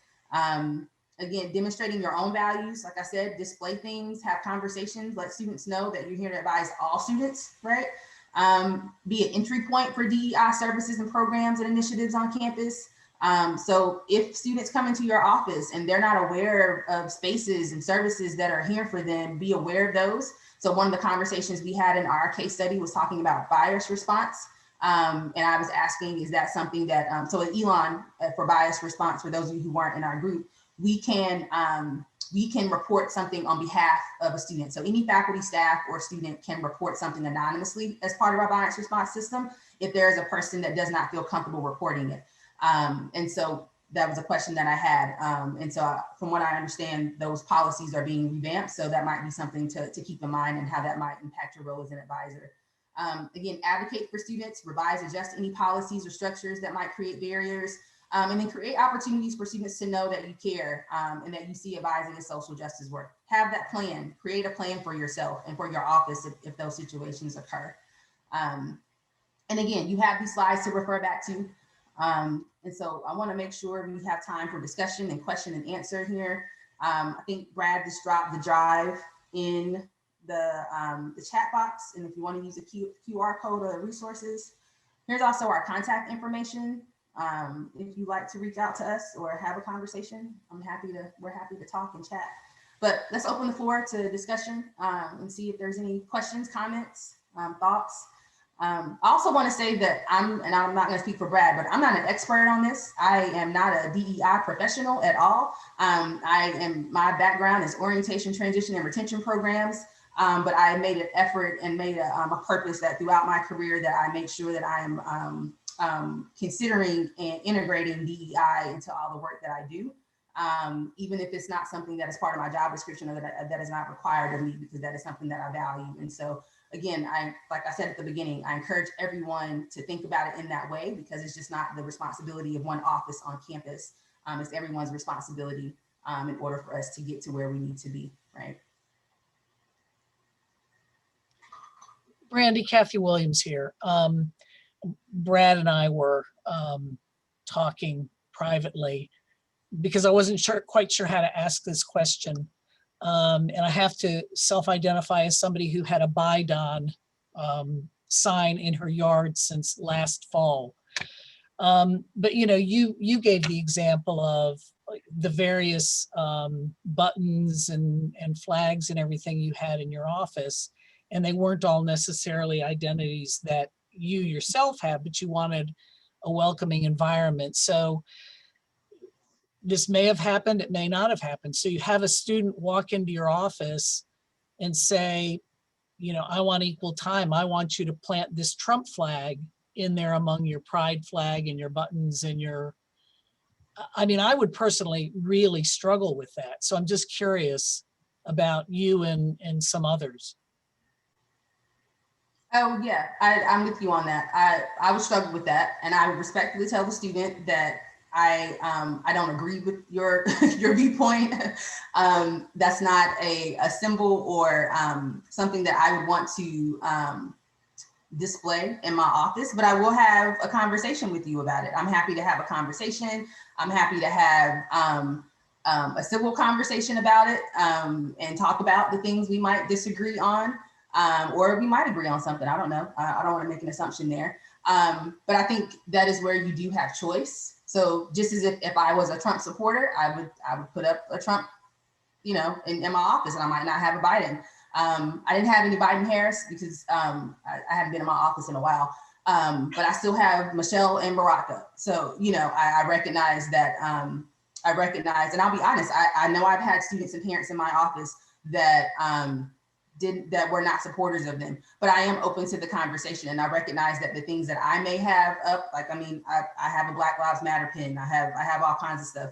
Again, demonstrating your own values. Like I said, display things, have conversations, let students know that you're here to advise all students, right? Be an entry point for DEI services and programs and initiatives on campus. So if students come into your office and they're not aware of spaces and services that are here for them, be aware of those. So one of the conversations we had in our case study was talking about bias response. And I was asking, is that something that, so at Elon, for bias response, for those of you who weren't in our group, we can report something on behalf of a student. So any faculty, staff, or student can report something anonymously as part of our bias response system if there is a person that does not feel comfortable reporting it. And so that was a question that I had. And so from what I understand, those policies are being revamped. So that might be something to keep in mind and how that might impact your role as an advisor. Again, advocate for students, revise, adjust any policies or structures that might create barriers, and then create opportunities for students to know that you care and that you see advising as social justice work. Have that plan, create a plan for yourself and for your office if those situations occur. And again, you have these slides to refer back to. And so I want to make sure we have time for discussion and question and answer here. I think Brad just dropped the drive in the chat box. And if you want to use a QR code or resources, here's also our contact information. If you'd like to reach out to us or have a conversation, we're happy to talk and chat. But let's open the floor to discussion and see if there's any questions, comments, thoughts. I also want to say that I'm not going to speak for Brad, but I'm not an expert on this. I am not a DEI professional at all. My background is orientation, transition, and retention programs. But I made an effort and made a purpose that throughout my career that I make sure that I am considering and integrating DEI into all the work that I do, even if it's not something that is part of my job description or that is not required of me, because that is something that I value. And so again, like I said at the beginning, I encourage everyone to think about it in that way, because it's just not the responsibility of one office on campus. It's everyone's responsibility in order for us to get to where we need to be, right? Brandy, Kathy Williams here. Brad and I were talking privately because I wasn't quite sure how to ask this question. And I have to self-identify as somebody who had a Buy Don sign in her yard since last fall. But you gave the example of the various buttons and flags and everything you had in your office, and they weren't all necessarily identities that you yourself have, but you wanted a welcoming environment. So this may have happened, it may not have happened. So you have a student walk into your office and say, I want equal time. I want you to plant this Trump flag in there among your pride flag and your buttons and I would personally really struggle with that. So I'm just curious about you and some others. Oh yeah, I'm with you on that. I would struggle with that, and I would respectfully tell the student that I don't agree with your your viewpoint. That's not a symbol or something that I would want to display in my office, but I will have a conversation with you about it. I'm happy to have a conversation. I'm happy to have a civil conversation about it and talk about the things we might disagree on. Or we might agree on something. I don't know. I don't want to make an assumption there. But I think that is where you do have choice. So just as if I was a Trump supporter, I would put up a Trump, in my office, and I might not have a Biden. I didn't have any Biden Harris because I haven't been in my office in a while. But I still have Michelle and Baraka. So, I recognize that. I recognize, and I'll be honest, I know I've had students and parents in my office that that were not supporters of them, but I am open to the conversation, and I recognize that the things that I may have up, I have a Black Lives Matter pin, I have all kinds of stuff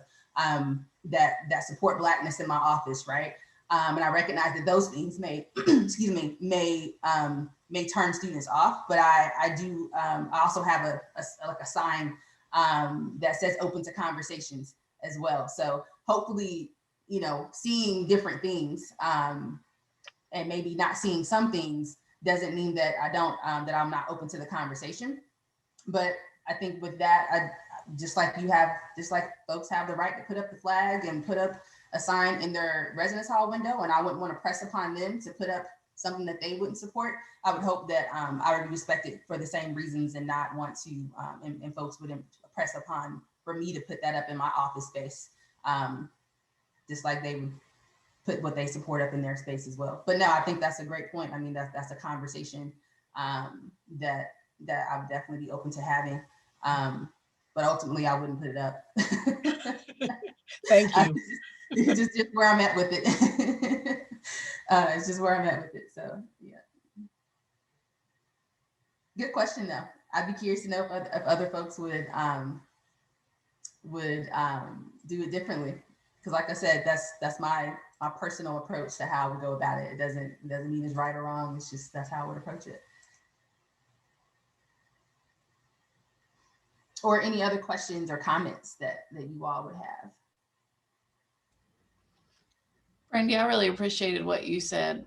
that support Blackness in my office, right? And I recognize that those things may, may turn students off, but I do. I also have a sign that says open to conversations as well. So hopefully, you know, seeing different things and maybe not seeing some things doesn't mean that I don't, that I'm not open to the conversation. But I think with that, just like folks have the right to put up the flag and put up a sign in their residence hall window, and I wouldn't want to press upon them to put up something that they wouldn't support. I would hope that I would be respected for the same reasons and not want to, and folks wouldn't press upon for me to put that up in my office space, just like they would put what they support up in their space as well. But no, I think that's a great point. I mean, that's a conversation that I would definitely be open to having. But ultimately, I wouldn't put it up. Thank you. It's just where I'm at with it. It's just where I'm at with it. So yeah. Good question though. I'd be curious to know if other folks would do it differently. Because like I said, that's my personal approach to how I would go about it. It doesn't mean it's right or wrong. It's just that's how I would approach it. Or any other questions or comments that you all would have. Brandy, I really appreciated what you said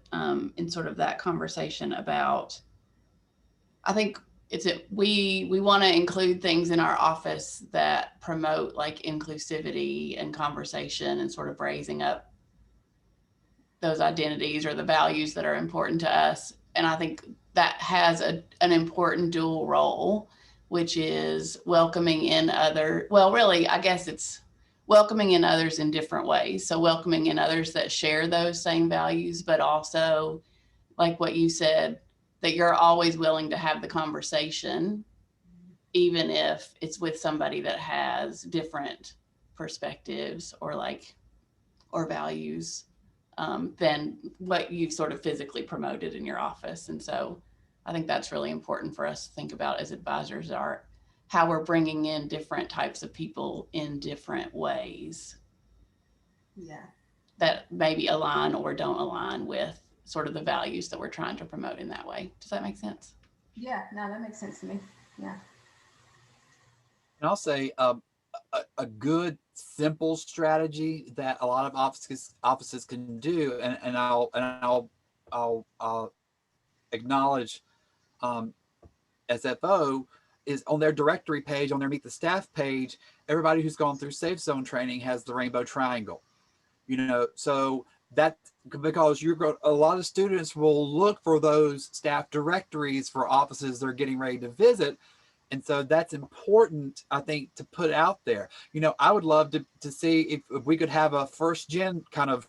in sort of that conversation about, I think we want to include things in our office that promote like inclusivity and conversation and sort of raising up those identities or the values that are important to us. And I think that has an important dual role, which is welcoming in really, I guess it's welcoming in others in different ways. So welcoming in others that share those same values, but also like what you said, that you're always willing to have the conversation, even if it's with somebody that has different perspectives or values than what you've sort of physically promoted in your office. And so I think that's really important for us to think about as advisors, are how we're bringing in different types of people in different ways. Yeah. That maybe align or don't align with sort of the values that we're trying to promote in that way. Does that make sense? Yeah, no, that makes sense to me. Yeah. And I'll say a good simple strategy that a lot of offices can do, and I'll acknowledge SFO is on their directory page, on their Meet the Staff page. Everybody who's gone through Safe Zone training has the rainbow triangle. You know, so that's because a lot of students will look for those staff directories for offices they're getting ready to visit. And so that's important, I think, to put out there. You know, I would love to see if we could have a first gen kind of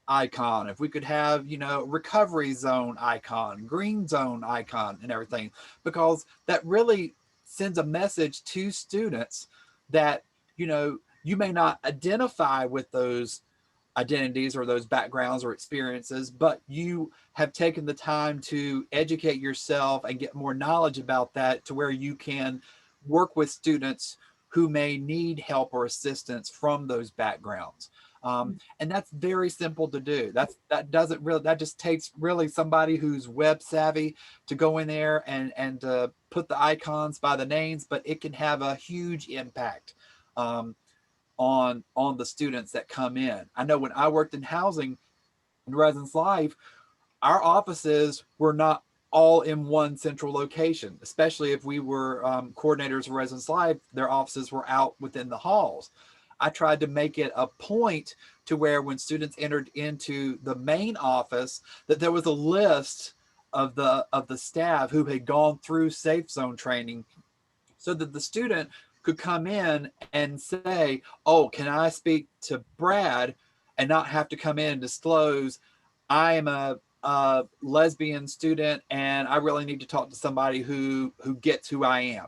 icon, if we could have, you know, recovery zone icon, green zone icon and everything, because that really sends a message to students that, you know, you may not identify with those identities or those backgrounds or experiences, but you have taken the time to educate yourself and get more knowledge about that to where you can work with students who may need help or assistance from those backgrounds. And that's very simple to do. That just takes really somebody who's web savvy to go in there and put the icons by the names, but it can have a huge impact on the students that come in. I know when I worked in housing in Residence Life, our offices were not all in one central location, especially if we were coordinators of Residence Life, their offices were out within the halls. I tried to make it a point to where when students entered into the main office, that there was a list of the staff who had gone through Safe Zone training, so that the student could come in and say, oh, can I speak to Brad, and not have to come in and disclose, I am a lesbian student and I really need to talk to somebody who gets who I am.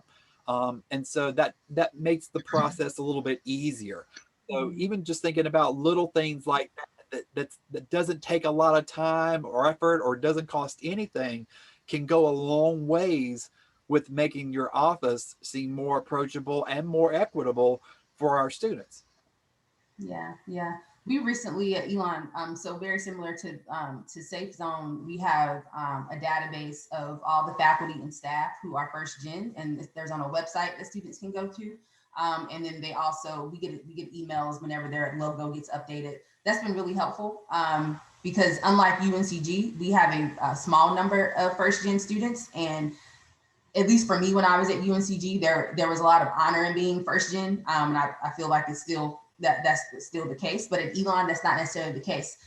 And so that makes the process a little bit easier. So even just thinking about little things like that doesn't take a lot of time or effort or doesn't cost anything can go a long ways with making your office seem more approachable and more equitable for our students. Yeah, yeah. We recently at Elon, so very similar to Safe Zone, we have a database of all the faculty and staff who are first gen, and there's on a website that students can go to. And then we get emails whenever their logo gets updated. That's been really helpful because unlike UNCG, we have a small number of first gen students, and at least for me, when I was at UNCG, there was a lot of honor in being first gen, and I feel like it's still that's still the case. But at Elon, that's not necessarily the case.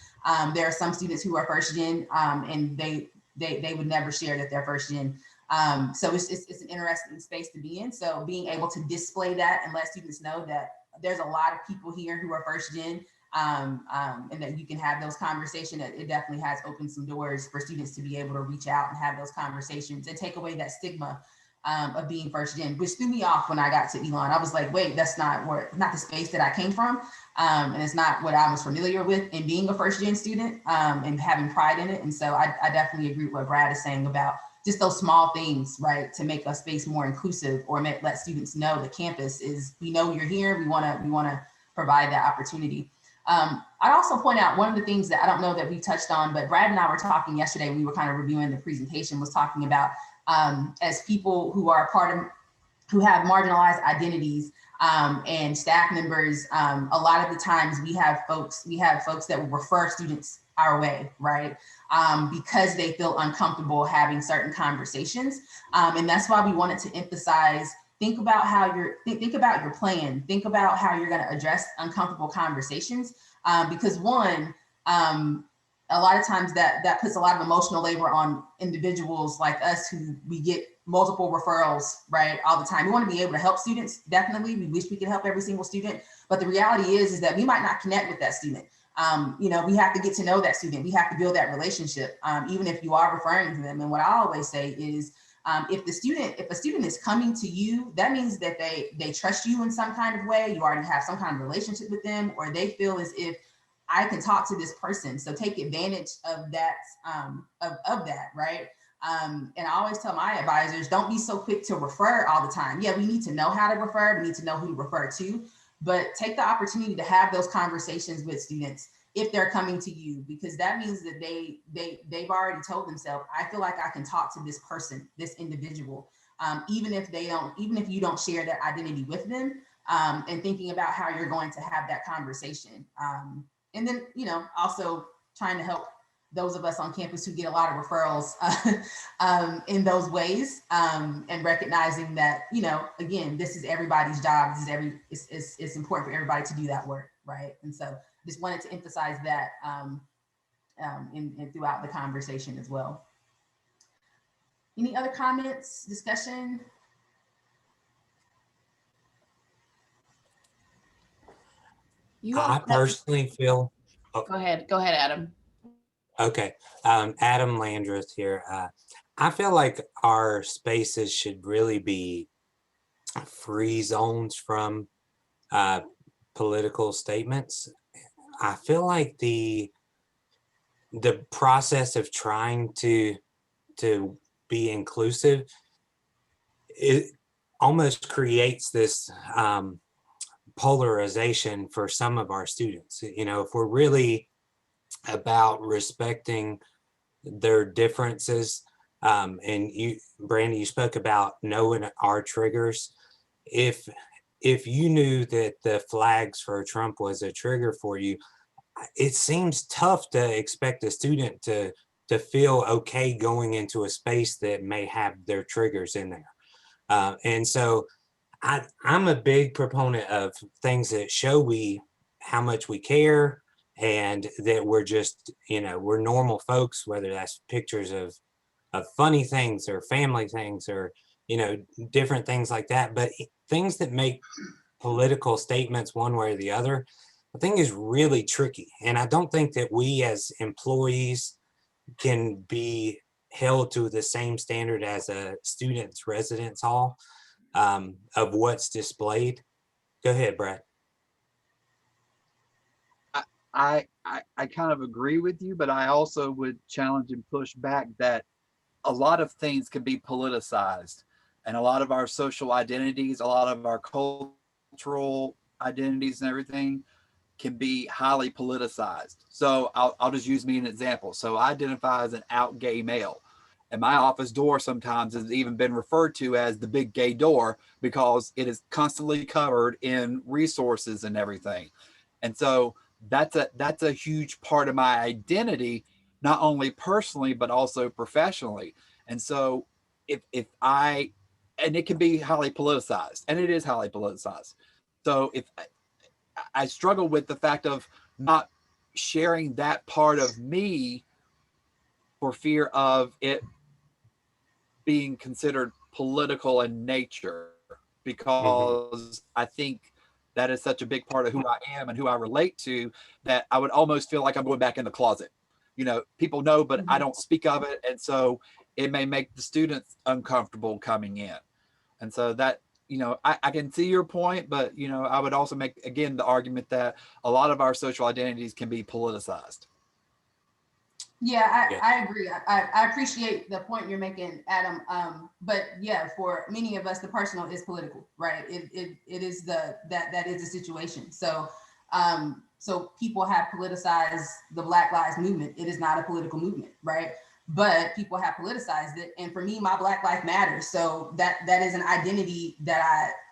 There are some students who are first gen, and they would never share that they're first gen. So it's an interesting space to be in. So being able to display that and let students know that there's a lot of people here who are first gen, and that you can have those conversations, it definitely has opened some doors for students to be able to reach out and have those conversations and take away that stigma of being first gen, which threw me off when I got to Elon. I was like, wait, that's not the space that I came from. And it's not what I was familiar with in being a first gen student, and having pride in it. And so I definitely agree with what Brad is saying about just those small things, right, to make a space more inclusive, or let students know the campus is, we know you're here, we want to provide that opportunity. I'd also point out one of the things that I don't know that we touched on, but Brad and I were talking yesterday, we were kind of reviewing the presentation, was talking about as people who are who have marginalized identities, and staff members, a lot of the times we have folks that will refer students our way, right? Because they feel uncomfortable having certain conversations. And that's why we wanted to emphasize, think about your plan, think about how you're going to address uncomfortable conversations. Because one, a lot of times that puts a lot of emotional labor on individuals like us, who we get multiple referrals, right, all the time. We want to be able to help students, definitely. We wish we could help every single student, but the reality is that we might not connect with that student. We have to get to know that student. We have to build that relationship, even if you are referring to them. And what I always say is, if a student is coming to you, that means that they trust you in some kind of way. You already have some kind of relationship with them, or they feel as if I can talk to this person. So take advantage of that, of that, right? And I always tell my advisors, don't be so quick to refer all the time. Yeah, we need to know how to refer. We need to know who to refer to, but take the opportunity to have those conversations with students if they're coming to you, because that means that they've already told themselves, I feel like I can talk to this person, this individual, even if you don't share that identity with them, and thinking about how you're going to have that conversation. And then, also trying to help those of us on campus who get a lot of referrals in those ways, and recognizing that, again, this is everybody's job. It's important for everybody to do that work, right? And so just wanted to emphasize that in throughout the conversation as well. Any other comments, discussion? I personally feel. Go ahead, Adam. Okay, Adam Landreth here. I feel like our spaces should really be free zones from political statements. I feel like the process of trying to be inclusive, it almost creates this polarization for some of our students. If we're really about respecting their differences, and Brandy, you spoke about knowing our triggers. If you knew that the flags for Trump was a trigger for you, it seems tough to expect a student to feel okay going into a space that may have their triggers in there. And so I'm a big proponent of things that show how much we care, and that we're just, we're normal folks, whether that's pictures of funny things or family things or, different things like that. But things that make political statements one way or the other, I think is really tricky. And I don't think that we as employees can be held to the same standard as a student's residence hall of what's displayed. Go ahead, Brad. I kind of agree with you, but I also would challenge and push back that a lot of things can be politicized, and a lot of our social identities, a lot of our cultural identities and everything can be highly politicized. So I'll just use me an example. So I identify as an out gay male. And my office door sometimes has even been referred to as the big gay door because it is constantly covered in resources and everything. And so that's a huge part of my identity, not only personally, but also professionally. And so if I, and it can be highly politicized, and it is highly politicized. So if I struggle with the fact of not sharing that part of me for fear of it being considered political in nature, because I think that is such a big part of who I am and who I relate to, that I would almost feel like I'm going back in the closet. You know, people know, but I don't speak of it. And so it may make the students uncomfortable coming in. And so that, you know, I can see your point, but, you know, I would also make, again, the argument that a lot of our social identities can be politicized. Yeah, I agree. I appreciate the point you're making, Adam. But yeah, for many of us, the personal is political, right? It is that is the situation. So so people have politicized the Black Lives Movement. It is not a political movement, right? But people have politicized it. And for me, my Black life matters. So that is an identity that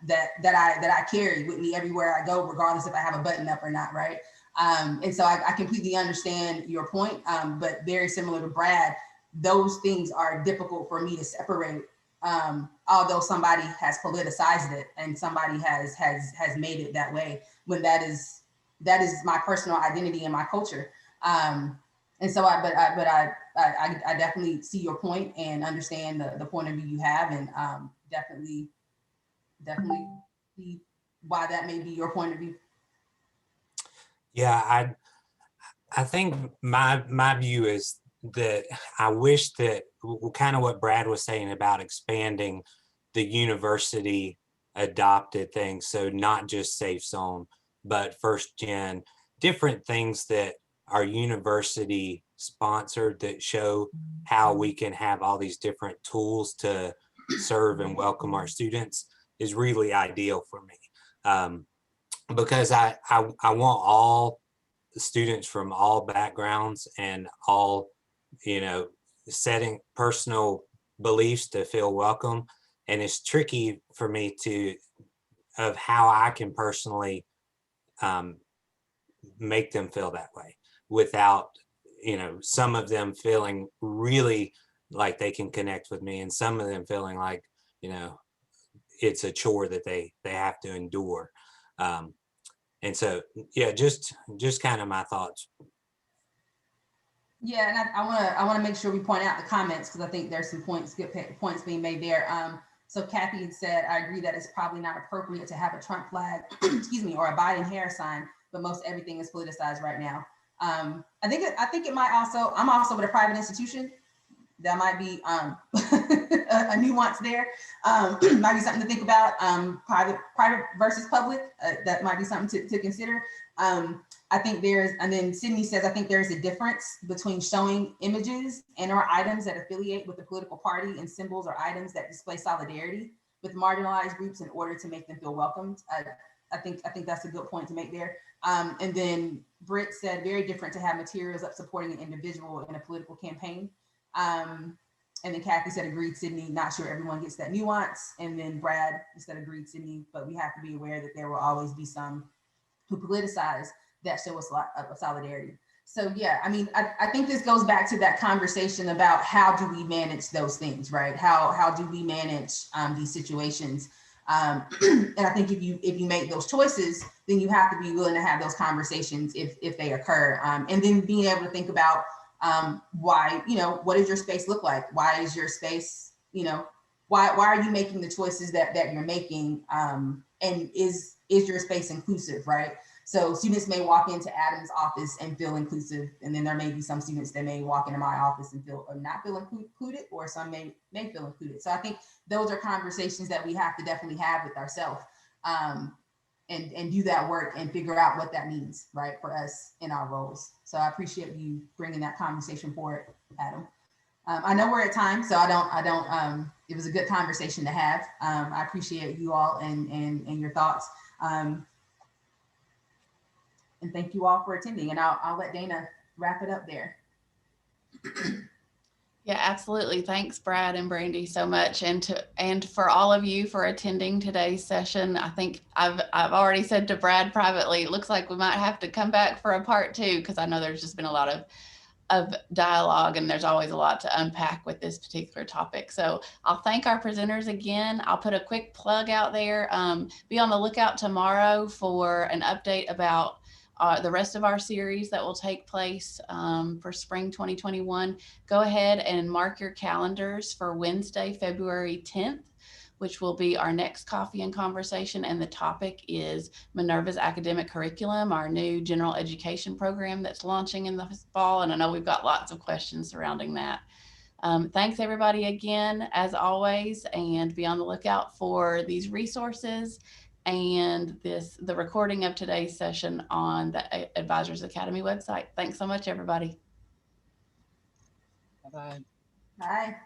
I carry with me everywhere I go, regardless if I have a button up or not, right? And so I completely understand your point, but very similar to Brad, those things are difficult for me to separate. Although somebody has politicized it and somebody has made it that way, when that is my personal identity and my culture. And so I definitely see your point and understand the point of view you have, and definitely see why that may be your point of view. Yeah, I think my view is that I wish that kind of what Brad was saying about expanding the university adopted things. So not just Safe Zone, but first gen, different things that are university sponsored that show how we can have all these different tools to serve and welcome our students is really ideal for me. Because I want all students from all backgrounds and all, you know, setting personal beliefs to feel welcome. And it's tricky for me of how I can personally make them feel that way without, you know, some of them feeling really like they can connect with me and some of them feeling like, you know, it's a chore that they have to endure. And so, yeah, just kind of my thoughts. Yeah, and I want to make sure we point out the comments, because I think there's some good points being made there. So Kathy had said, I agree that it's probably not appropriate to have a Trump flag, excuse me, or a Biden hair sign, but most everything is politicized right now. I think it might also, I'm also with a private institution. That might be a nuance there. Might be something to think about. Private versus public. That might be something to consider. I think and then Sydney says, I think there's a difference between showing images and or items that affiliate with the political party and symbols or items that display solidarity with marginalized groups in order to make them feel welcomed. I think that's a good point to make there. And then Britt said, very different to have materials up supporting an individual in a political campaign. And then Kathy said, agreed, Sydney, not sure everyone gets that nuance. And then Brad said, agreed, Sydney, but we have to be aware that there will always be some who politicize that show us a lot of solidarity. So yeah, I mean, I think this goes back to that conversation about how do we manage those things, right? How do we manage these situations? And I think if you make those choices, then you have to be willing to have those conversations if they occur. And then being able to think about why, you know, what does your space look like? Why is your space, you know, why are you making the choices that you're making? And is your space inclusive, right? So students may walk into Adam's office and feel inclusive, and then there may be some students that may walk into my office and feel or not feel included, or some may feel included. So I think those are conversations that we have to definitely have with ourselves, and do that work and figure out what that means, right, for us in our roles. So I appreciate you bringing that conversation forward, Adam. I know we're at time, so I don't. It was a good conversation to have. I appreciate you all and your thoughts. And thank you all for attending. And I'll let Dana wrap it up there. Yeah, absolutely. Thanks, Brad and Brandy, so much, and for all of you for attending today's session. I think I've already said to Brad privately, it looks like we might have to come back for a part 2, because I know there's just been a lot of dialogue, and there's always a lot to unpack with this particular topic. So I'll thank our presenters again. I'll put a quick plug out there. Be on the lookout tomorrow for an update about the rest of our series that will take place for spring 2021. Go ahead and mark your calendars for Wednesday, February 10th, which will be our next coffee and conversation. And the topic is Minerva's Academic Curriculum, our new general education program that's launching in the fall. And I know we've got lots of questions surrounding that. Thanks everybody again, as always, and be on the lookout for these resources and the recording of today's session on the Advisors Academy website. Thanks so much, everybody. Bye-bye. Bye.